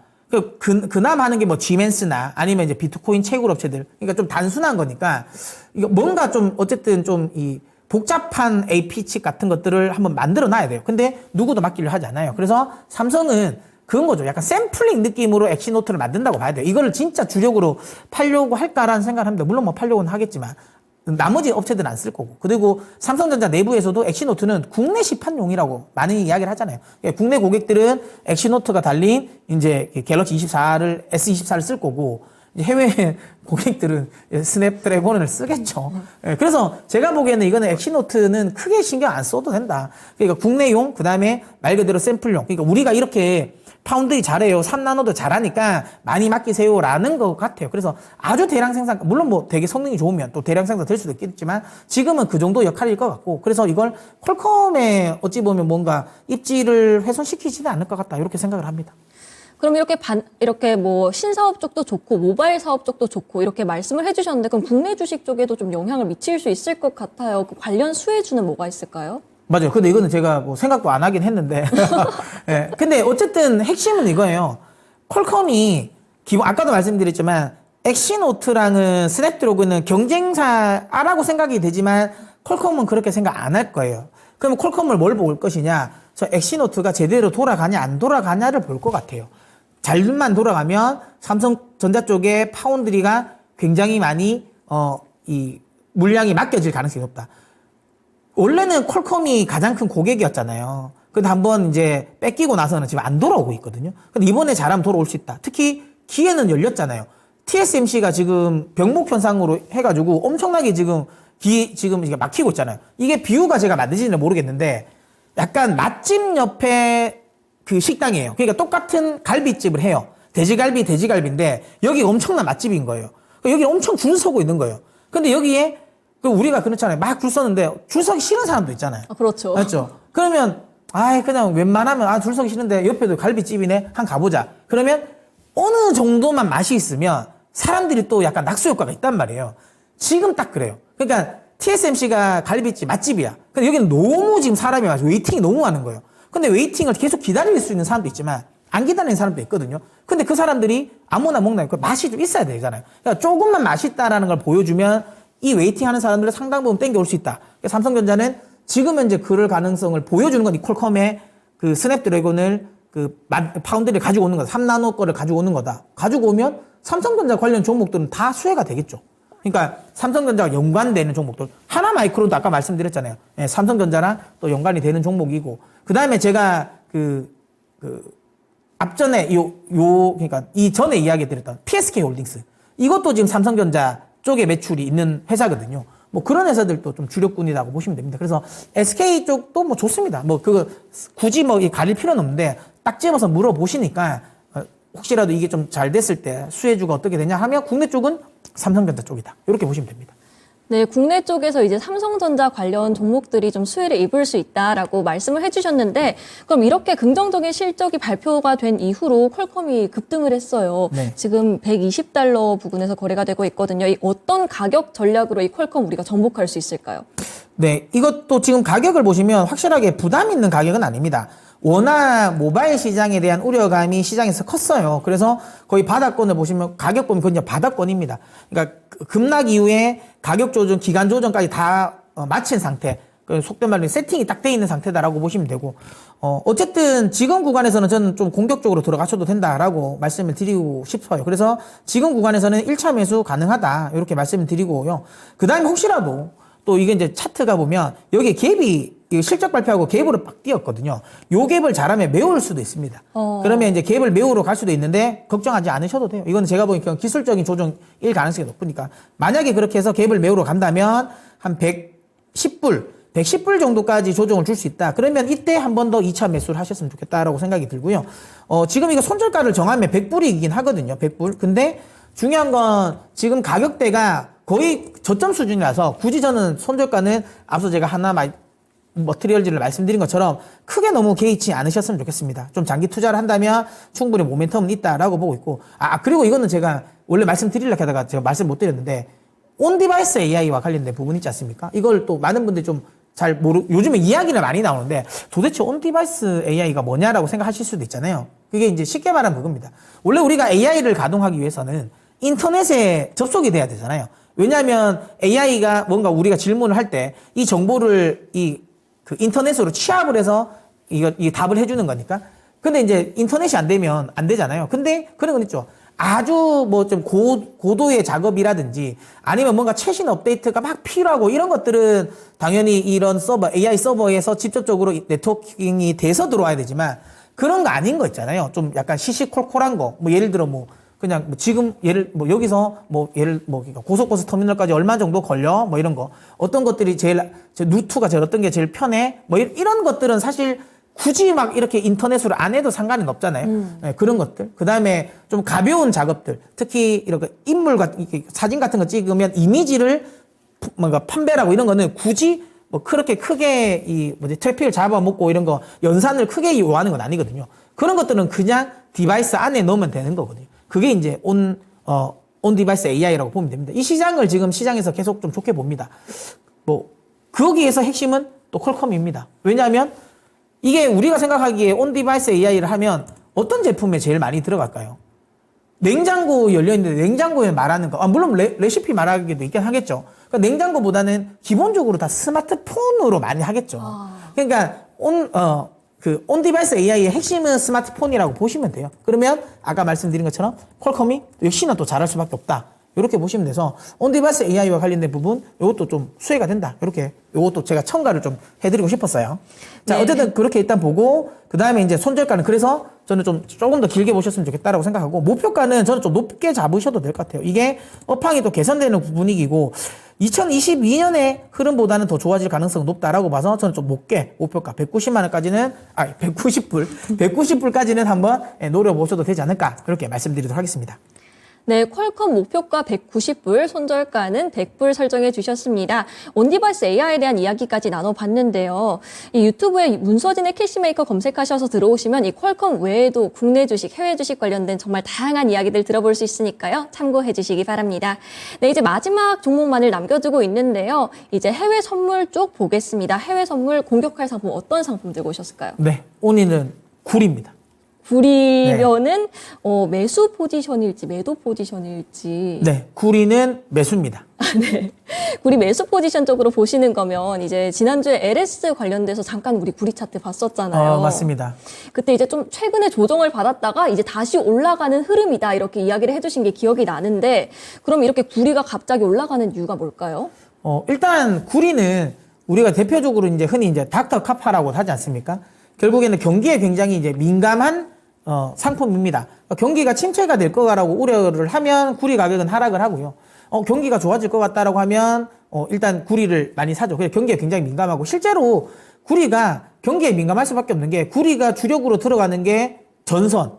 그나마 하는 게 뭐 지멘스나 아니면 이제 비트코인 채굴 업체들. 그러니까 좀 단순한 거니까. 이거 뭔가 좀 어쨌든 좀 이 복잡한 AP 칩 같은 것들을 한번 만들어 놔야 돼요. 근데 누구도 맡기려 하지 않아요. 그래서 삼성은 그런 거죠. 약간 샘플링 느낌으로 엑시노트를 만든다고 봐야 돼요. 이거를 진짜 주력으로 팔려고 할까라는 생각을 합니다. 물론 뭐 팔려고는 하겠지만 나머지 업체들은 안 쓸 거고. 그리고 삼성전자 내부에서도 엑시노트는 국내 시판용이라고 많이 이야기를 하잖아요. 국내 고객들은 엑시노트가 달린 이제 갤럭시 24를 S24를 쓸 거고 해외 고객들은 스냅드래곤을 쓰겠죠. 그래서 제가 보기에는 이거는 엑시노트는 크게 신경 안 써도 된다. 그러니까 국내용, 그 다음에 말 그대로 샘플용. 그러니까 우리가 이렇게 파운드리 잘해요. 3나노도 잘하니까 많이 맡기세요라는 것 같아요. 그래서 아주 대량 생산, 물론 뭐 되게 성능이 좋으면 또 대량 생산 될 수도 있겠지만 지금은 그 정도 역할일 것 같고 그래서 이걸 퀄컴에 어찌 보면 뭔가 입지를 훼손시키지는 않을 것 같다. 이렇게 생각을 합니다. 그럼 이렇게 뭐 신사업 쪽도 좋고 모바일 사업 쪽도 좋고 이렇게 말씀을 해주셨는데 그럼 국내 주식 쪽에도 좀 영향을 미칠 수 있을 것 같아요. 그 관련 수혜주는 뭐가 있을까요? 맞아요. 근데 이거는 제가 뭐 생각도 안 하긴 했는데. 예. 근데 어쨌든 핵심은 이거예요. 퀄컴이 아까도 말씀드렸지만 엑시노트랑은 스냅드래곤은 경쟁사라고 생각이 되지만 퀄컴은 그렇게 생각 안 할 거예요. 그러면 퀄컴을 뭘 볼 것이냐? 저 엑시노트가 제대로 돌아가냐 안 돌아가냐를 볼 것 같아요. 잘만 돌아가면 삼성전자 쪽에 파운드리가 굉장히 많이 이 물량이 맡겨질 가능성이 높다. 원래는 퀄컴이 가장 큰 고객이었잖아요. 근데 한번 이제 뺏기고 나서는 지금 안 돌아오고 있거든요. 근데 이번에 잘하면 돌아올 수 있다. 특히 기회는 열렸잖아요. TSMC가 지금 병목 현상으로 해가지고 엄청나게 지금 이게 막히고 있잖아요. 이게 비유가 제가 맞는지는 모르겠는데 약간 맛집 옆에 그 식당이에요. 그러니까 똑같은 갈비집을 해요. 돼지갈비인데 여기가 엄청난 맛집인 거예요. 여기 엄청 줄 서고 있는 거예요. 근데 여기에 우리가 그렇잖아요. 막 줄 서는데 줄 서기 싫은 사람도 있잖아요. 아, 그렇죠. 맞죠? 그러면 그냥 웬만하면 줄 서기 싫은데 옆에도 갈비집이네. 한 가보자. 그러면 어느 정도만 맛이 있으면 사람들이 또 약간 낙수 효과가 있단 말이에요. 지금 딱 그래요. 그러니까 TSMC가 갈비집 맛집이야. 근데 여기는 너무 지금 사람이 많아서 웨이팅이 너무 많은 거예요. 근데 웨이팅을 계속 기다릴 수 있는 사람도 있지만 안 기다리는 사람도 있거든요. 근데 그 사람들이 아무나 먹나요? 그 맛이 좀 있어야 되잖아요. 그러니까 조금만 맛있다라는 걸 보여주면 이 웨이팅 하는 사람들을 상당 부분 땡겨올 수 있다. 그러니까 삼성전자는 지금 현재 그럴 가능성을 보여주는 건 이 퀄컴의 그 스냅드래곤을 파운드를 가지고 오는 거다. 3나노 거를 가지고 오는 거다. 가지고 오면 삼성전자 관련 종목들은 다 수혜가 되겠죠. 그러니까 삼성전자와 연관되는 종목들. 하나마이크론도 아까 말씀드렸잖아요. 예, 삼성전자랑 또 연관이 되는 종목이고. 그 다음에 제가 앞전에 그러니까 이전에 이야기 드렸던 PSK 홀딩스. 이것도 지금 삼성전자 쪽에 매출이 있는 회사거든요. 뭐 그런 회사들도 좀 주력군이라고 보시면 됩니다. 그래서 SK 쪽도 뭐 좋습니다. 굳이 가릴 필요는 없는데 딱 집어서 물어보시니까 혹시라도 이게 좀 잘 됐을 때 수혜주가 어떻게 되냐 하면 국내 쪽은 삼성전자 쪽이다. 이렇게 보시면 됩니다. 네, 국내 쪽에서 이제 삼성전자 관련 종목들이 좀 수혜를 입을 수 있다라고 말씀을 해주셨는데 그럼 이렇게 긍정적인 실적이 발표가 된 이후로 퀄컴이 급등을 했어요. 네. 지금 $120 부근에서 거래가 되고 있거든요. 이 어떤 가격 전략으로 이 퀄컴 우리가 정복할 수 있을까요? 네, 이것도 지금 가격을 보시면 확실하게 부담 있는 가격은 아닙니다. 워낙 모바일 시장에 대한 우려감이 시장에서 컸어요. 그래서 거의 바닥권을 보시면 가격 보면 그건 바닥권입니다. 그러니까 급락 이후에 가격 조정, 기간 조정까지 다 마친 상태. 속된 말로 세팅이 딱 돼 있는 상태다라고 보시면 되고, 어쨌든 지금 구간에서는 저는 좀 공격적으로 들어가셔도 된다라고 말씀을 드리고 싶어요. 그래서 지금 구간에서는 1차 매수 가능하다. 이렇게 말씀을 드리고요. 그 다음에 혹시라도 또 이게 이제 차트가 보면 여기 갭이 실적 발표하고 갭으로 빡 뛰었거든요. 요 갭을 잘하면 메울 수도 있습니다. 그러면 이제 갭을 메우러 갈 수도 있는데 걱정하지 않으셔도 돼요. 이건 제가 보니까 기술적인 조정일 가능성이 높으니까 만약에 그렇게 해서 갭을 메우러 간다면 한 110불 정도까지 조정을 줄 수 있다. 그러면 이때 한 번 더 2차 매수를 하셨으면 좋겠다라고 생각이 들고요. 지금 이거 손절가를 정하면 100불이긴 하거든요. 100불. 근데 중요한 건 지금 가격대가 거의 저점 수준이라서 굳이 저는 손절가는 앞서 제가 머티리얼즈를 말씀드린 것처럼 크게 너무 개의치 않으셨으면 좋겠습니다. 좀 장기 투자를 한다면 충분히 모멘텀은 있다라고 보고 있고, 그리고 이거는 제가 원래 말씀드리려고 하다가 제가 말씀 못 드렸는데, 온디바이스 AI와 관련된 부분 있지 않습니까? 이걸 또 많은 분들이 좀 요즘에 이야기를 많이 나오는데, 도대체 온디바이스 AI가 뭐냐라고 생각하실 수도 있잖아요. 그게 이제 쉽게 말하면 그겁니다. 원래 우리가 AI를 가동하기 위해서는 인터넷에 접속이 돼야 되잖아요. 왜냐하면 AI가 뭔가 우리가 질문을 할 때 이 정보를 그 인터넷으로 취합을 해서 이 답을 해주는 거니까. 근데 이제 인터넷이 안 되면 안 되잖아요. 근데 그런 건 있죠. 아주 뭐 좀 고도의 작업이라든지 아니면 뭔가 최신 업데이트가 막 필요하고 이런 것들은 당연히 이런 서버, AI 서버에서 직접적으로 네트워킹이 돼서 들어와야 되지만 그런 거 아닌 거 있잖아요. 좀 약간 시시콜콜한 거. 뭐 예를 들어 뭐 그냥 뭐 지금 여기서 고속버스 터미널까지 얼마 정도 걸려? 뭐 이런 거. 어떤 것들이 루트가 제일 어떤 게 제일 편해? 뭐 이런 것들은 사실 굳이 막 이렇게 인터넷으로 안 해도 상관은 없잖아요. 네, 그런 것들. 그 다음에 좀 가벼운 작업들. 특히 이렇게 사진 같은 거 찍으면 이미지를 뭔가 판별하고 이런 거는 굳이 뭐 그렇게 크게 트래픽을 잡아먹고 이런 거 연산을 크게 요하는 건 아니거든요. 그런 것들은 그냥 디바이스 안에 넣으면 되는 거거든요. 그게 이제 온 디바이스 AI라고 보면 됩니다. 이 시장을 지금 시장에서 계속 좀 좋게 봅니다. 거기에서 핵심은 또 퀄컴입니다. 왜냐하면 이게 우리가 생각하기에 온 디바이스 AI를 하면 어떤 제품에 제일 많이 들어갈까요? 냉장고 열려있는데 냉장고에 말하는 거. 물론 레시피 말하기도 있긴 하겠죠. 그러니까 냉장고보다는 기본적으로 다 스마트폰으로 많이 하겠죠. 그러니까 온 디바이스 AI의 핵심은 스마트폰이라고 보시면 돼요. 그러면 아까 말씀드린 것처럼 퀄컴이 역시나 또 잘할 수밖에 없다. 이렇게 보시면 돼서 온 디바이스 AI와 관련된 부분 이것도 좀 수혜가 된다. 이것도 제가 첨가를 좀 해드리고 싶었어요. 자, 네. 어쨌든 그렇게 일단 보고 그 다음에 이제 손절가는 그래서 저는 조금 더 길게 보셨으면 좋겠다라고 생각하고 목표가는 저는 좀 높게 잡으셔도 될 것 같아요. 이게 업황이 또 개선되는 분위기고 2022년의 흐름보다는 더 좋아질 가능성이 높다라고 봐서 저는 좀 높게 목표가 190만 원까지는 190불까지는 한번 노려보셔도 되지 않을까 그렇게 말씀드리도록 하겠습니다. 네, 퀄컴 목표가 190불, 손절가는 100불 설정해 주셨습니다. 온디바이스 AI에 대한 이야기까지 나눠봤는데요. 이 유튜브에 문서진의 캐시메이커 검색하셔서 들어오시면 이 퀄컴 외에도 국내 주식, 해외 주식 관련된 정말 다양한 이야기들 들어볼 수 있으니까요. 참고해 주시기 바랍니다. 네, 이제 마지막 종목만을 남겨두고 있는데요. 이제 해외 선물 쪽 보겠습니다. 해외 선물 공격할 상품 어떤 상품 들고 오셨을까요? 네, 오늘은 굴입니다. 굴이면은 매수 포지션일지 매도 포지션일지. 네, 굴이는 매수입니다. 네. 굴이 매수 포지션 쪽으로 보시는 거면 이제 지난주에 LS 관련돼서 잠깐 우리 굴이 차트 봤었잖아요. 맞습니다. 그때 이제 좀 최근에 조정을 받았다가 이제 다시 올라가는 흐름이다 이렇게 이야기를 해주신 게 기억이 나는데 그럼 이렇게 굴이가 갑자기 올라가는 이유가 뭘까요? 일단 굴이는 우리가 대표적으로 이제 흔히 이제 닥터 카파라고 하지 않습니까? 결국에는 경기에 굉장히 이제 민감한 상품입니다. 경기가 침체가 될 거라고 우려를 하면 구리 가격은 하락을 하고요. 경기가 좋아질 것 같다라고 하면 일단 구리를 많이 사죠. 그래서 경기에 굉장히 민감하고 실제로 구리가 경기에 민감할 수밖에 없는 게 구리가 주력으로 들어가는 게 전선.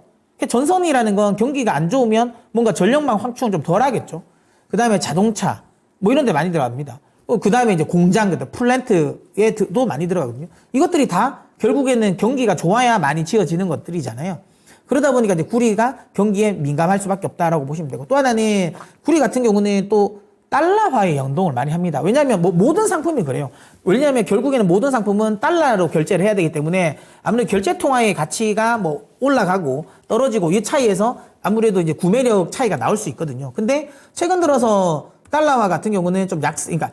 전선이라는 건 경기가 안 좋으면 뭔가 전력망 확충은 좀 덜 하겠죠. 그 다음에 자동차 뭐 이런 데 많이 들어갑니다. 그 다음에 이제 공장, 플랜트에도 많이 들어가거든요. 이것들이 다 결국에는 경기가 좋아야 많이 지어지는 것들이잖아요. 그러다 보니까 이제 구리가 경기에 민감할 수밖에 없다라고 보시면 되고 또 하나는 구리 같은 경우는 또 달러화의 연동을 많이 합니다. 왜냐하면 모든 상품이 그래요. 왜냐하면 결국에는 모든 상품은 달러로 결제를 해야 되기 때문에 아무래도 결제 통화의 가치가 올라가고 떨어지고 이 차이에서 아무래도 이제 구매력 차이가 나올 수 있거든요. 근데 최근 들어서 달러화 같은 경우는 좀 그러니까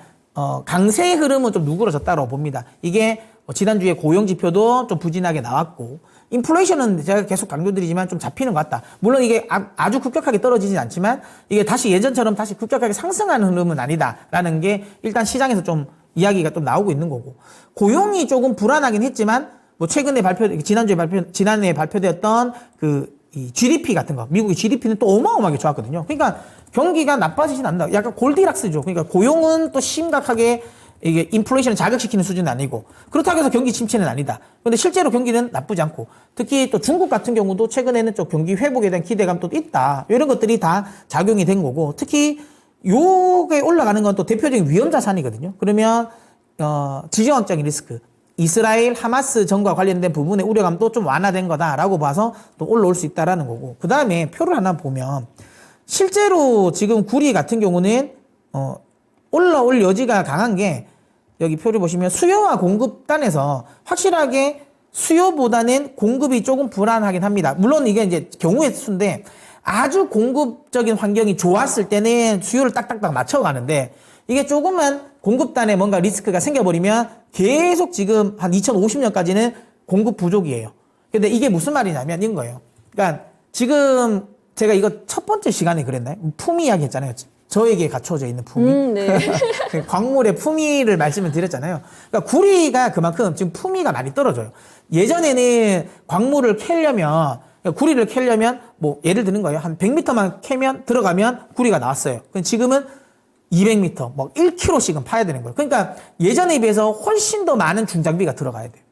강세의 흐름은 좀 누그러졌다고 봅니다. 이게 지난주에 고용 지표도 좀 부진하게 나왔고 인플레이션은 제가 계속 강조드리지만 좀 잡히는 것 같다. 물론 이게 아주 급격하게 떨어지진 않지만 이게 다시 예전처럼 다시 급격하게 상승하는 흐름은 아니다라는 게 일단 시장에서 좀 이야기가 좀 나오고 있는 거고 고용이 조금 불안하긴 했지만 최근에 지난해에 발표되었던 이 GDP 같은 거 미국의 GDP는 또 어마어마하게 좋았거든요. 그러니까 경기가 나빠지진 않는다. 약간 골디락스죠. 그러니까 고용은 또 심각하게 이게 인플레이션을 자극시키는 수준은 아니고 그렇다고 해서 경기 침체는 아니다. 그런데 실제로 경기는 나쁘지 않고 특히 또 중국 같은 경우도 최근에는 좀 경기 회복에 대한 기대감도 있다. 이런 것들이 다 작용이 된 거고 특히 요게 올라가는 건 또 대표적인 위험 자산이거든요. 그러면 지정학적인 리스크 이스라엘 하마스 전과 관련된 부분의 우려감도 좀 완화된 거다라고 봐서 또 올라올 수 있다라는 거고 그 다음에 표를 하나 보면 실제로 지금 구리 같은 경우는 올라올 여지가 강한 게 여기 표를 보시면 수요와 공급 단에서 확실하게 수요보다는 공급이 조금 불안하긴 합니다. 물론 이게 이제 경우의 수인데 아주 공급적인 환경이 좋았을 때는 수요를 딱딱딱 맞춰가는데 이게 조금만 공급단에 뭔가 리스크가 생겨버리면 계속 지금 한 2050년까지는 공급 부족이에요. 근데 이게 무슨 말이냐면 이런 거예요. 그러니까 지금 제가 이거 첫 번째 시간에 그랬나요? 품위 이야기 했잖아요. 저에게 갖춰져 있는 품위. 네. 광물의 품위를 말씀을 드렸잖아요. 그러니까 구리가 그만큼 지금 품위가 많이 떨어져요. 예전에는 광물을 캐려면, 구리를 캐려면 뭐 예를 드는 거예요. 한 100m만 캐면 들어가면 구리가 나왔어요. 근데 지금은 200m, 뭐 1km씩은 파야 되는 거예요. 그러니까 예전에 비해서 훨씬 더 많은 중장비가 들어가야 돼요.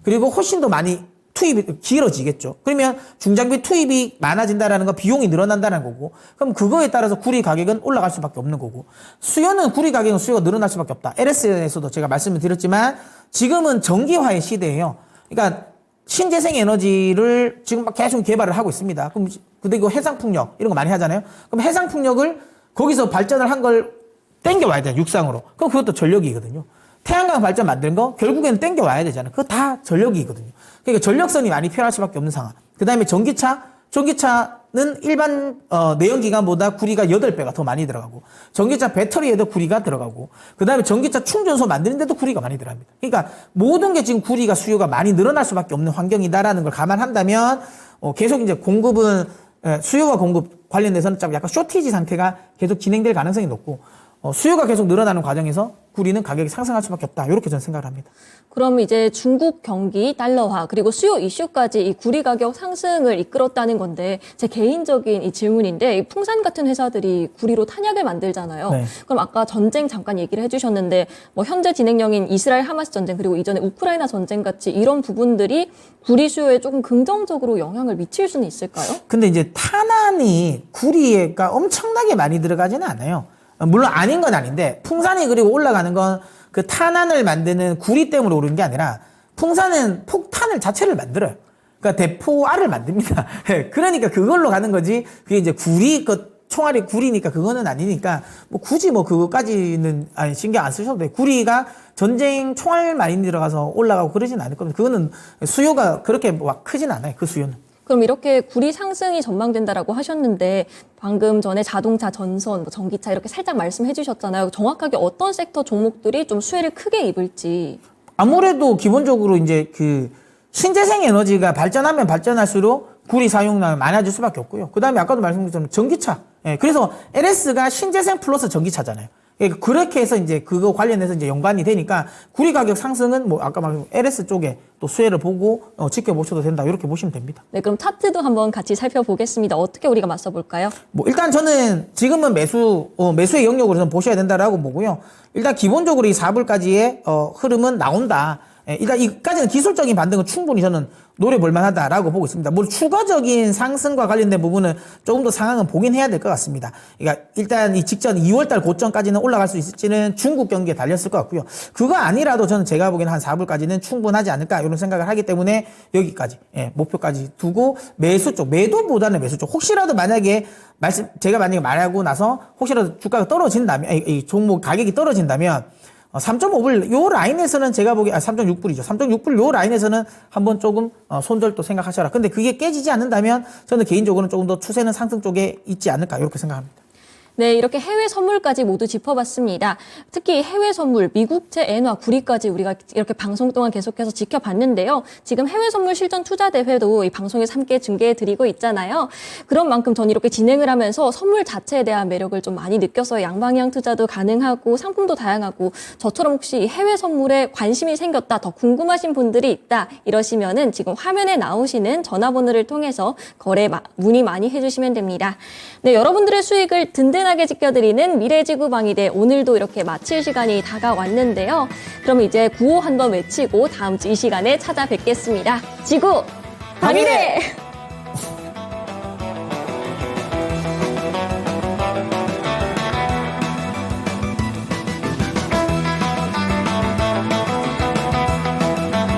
그리고 훨씬 더 많이 투입이 길어지겠죠. 그러면 중장비 투입이 많아진다라는 건 비용이 늘어난다는 거고, 그럼 그거에 따라서 구리 가격은 올라갈 수밖에 없는 거고, 수요는 구리 가격은 수요가 늘어날 수밖에 없다. LS에서도 제가 말씀을 드렸지만 지금은 전기화의 시대예요. 그러니까 신재생 에너지를 지금 막 계속 개발을 하고 있습니다. 그럼 그리고 해상풍력 이런 거 많이 하잖아요. 그럼 해상풍력을 거기서 발전을 한 걸 땡겨와야 돼요. 육상으로. 그럼 그것도 전력이거든요. 태양광 발전 만드는 거 결국에는 땡겨와야 되잖아요. 그거 다 전력이거든요. 그러니까 전력선이 많이 필요할 수밖에 없는 상황. 그 다음에 전기차는 일반 내연기관보다 구리가 8배가 더 많이 들어가고, 전기차 배터리에도 구리가 들어가고, 그 다음에 전기차 충전소 만드는데도 구리가 많이 들어갑니다. 그러니까 모든 게 지금 구리가 수요가 많이 늘어날 수밖에 없는 환경이다라는 걸 감안한다면 계속 이제 공급은 수요와 공급 관련돼서는 좀 약간 쇼티지 상태가 계속 진행될 가능성이 높고, 수요가 계속 늘어나는 과정에서 구리는 가격이 상승할 수밖에 없다. 이렇게 저는 생각을 합니다. 그럼 이제 중국 경기 달러화 그리고 수요 이슈까지 이 구리 가격 상승을 이끌었다는 건데, 제 개인적인 이 질문인데, 이 풍산 같은 회사들이 구리로 탄약을 만들잖아요. 네. 그럼 아까 전쟁 잠깐 얘기를 해주셨는데, 뭐 현재 진행형인 이스라엘 하마스 전쟁 그리고 이전에 우크라이나 전쟁 같이 이런 부분들이 구리 수요에 조금 긍정적으로 영향을 미칠 수는 있을까요? 근데 이제 탄환이 구리가 엄청나게 많이 들어가지는 않아요. 물론 아닌 건 아닌데, 풍산이 그리고 올라가는 건 그 탄환을 만드는 구리 때문에 오르는 게 아니라, 풍산은 폭탄을 자체를 만들어요. 그러니까 대포알을 만듭니다. 그러니까 그걸로 가는 거지, 그게 이제 구리, 총알이 구리니까 그거는 아니니까, 뭐 굳이 뭐 그거까지는, 신경 안 쓰셔도 돼요. 구리가 전쟁 총알 많이 들어가서 올라가고 그러진 않을 겁니다. 그거는 수요가 그렇게 막 크진 않아요. 그 수요는. 그럼 이렇게 구리 상승이 전망된다라고 하셨는데, 방금 전에 자동차, 전선, 뭐 전기차 이렇게 살짝 말씀해 주셨잖아요. 정확하게 어떤 섹터 종목들이 좀 수혜를 크게 입을지. 아무래도 기본적으로 이제 그 신재생 에너지가 발전하면 발전할수록 구리 사용량이 많아질 수밖에 없고요. 그 다음에 아까도 말씀드렸지만 전기차. 그래서 LS가 신재생 플러스 전기차잖아요. 그렇게 해서 이제 그거 관련해서 이제 연관이 되니까 구리 가격 상승은 뭐 아까 말한 LS 쪽에 또 수혜를 보고 지켜보셔도 된다. 이렇게 보시면 됩니다. 네, 그럼 차트도 한번 같이 살펴보겠습니다. 어떻게 우리가 맞서 볼까요? 뭐 일단 저는 지금은 매수의 영역으로 좀 보셔야 된다라고 보고요. 일단 기본적으로 이 4불까지의 흐름은 나온다. 일단 이까지는 기술적인 반등은 충분히 저는 노려볼 만하다라고 보고 있습니다. 뭐 추가적인 상승과 관련된 부분은 조금 더 상황은 보긴 해야 될 것 같습니다. 그러니까 일단 이 직전 2월달 고점까지는 올라갈 수 있을지는 중국 경기에 달렸을 것 같고요. 그거 아니라도 저는 제가 보기에는 한 4불까지는 충분하지 않을까 이런 생각을 하기 때문에 여기까지 목표까지 두고 매수 쪽, 매도보다는 매수 쪽. 혹시라도 만약에 제가 만약에 말하고 나서 혹시라도 주가가 떨어진다면, 이 종목 가격이 떨어진다면 3.5불 요 라인에서는 제가 보기에 3.6불이죠. 3.6불 요 라인에서는 한번 조금 손절도 생각하셔라. 근데 그게 깨지지 않는다면 저는 개인적으로는 조금 더 추세는 상승 쪽에 있지 않을까 이렇게 생각합니다. 네, 이렇게 해외 선물까지 모두 짚어봤습니다. 특히 해외 선물, 미국채, 엔화, 구리까지 우리가 이렇게 방송 동안 계속해서 지켜봤는데요. 지금 해외 선물 실전 투자 대회도 이 방송에서 함께 중계해드리고 있잖아요. 그런 만큼 전 이렇게 진행을 하면서 선물 자체에 대한 매력을 좀 많이 느껴서 양방향 투자도 가능하고 상품도 다양하고, 저처럼 혹시 해외 선물에 관심이 생겼다, 더 궁금하신 분들이 있다 이러시면은 지금 화면에 나오시는 전화번호를 통해서 거래 문의 많이 해주시면 됩니다. 네, 여러분들의 수익을 든든하게 지켜드리는 미래지구방위대, 오늘도 이렇게 마칠 시간이 다가왔는데요. 그럼 이제 구호 한번 외치고 다음 주 이 시간에 찾아뵙겠습니다. 지구 방위대!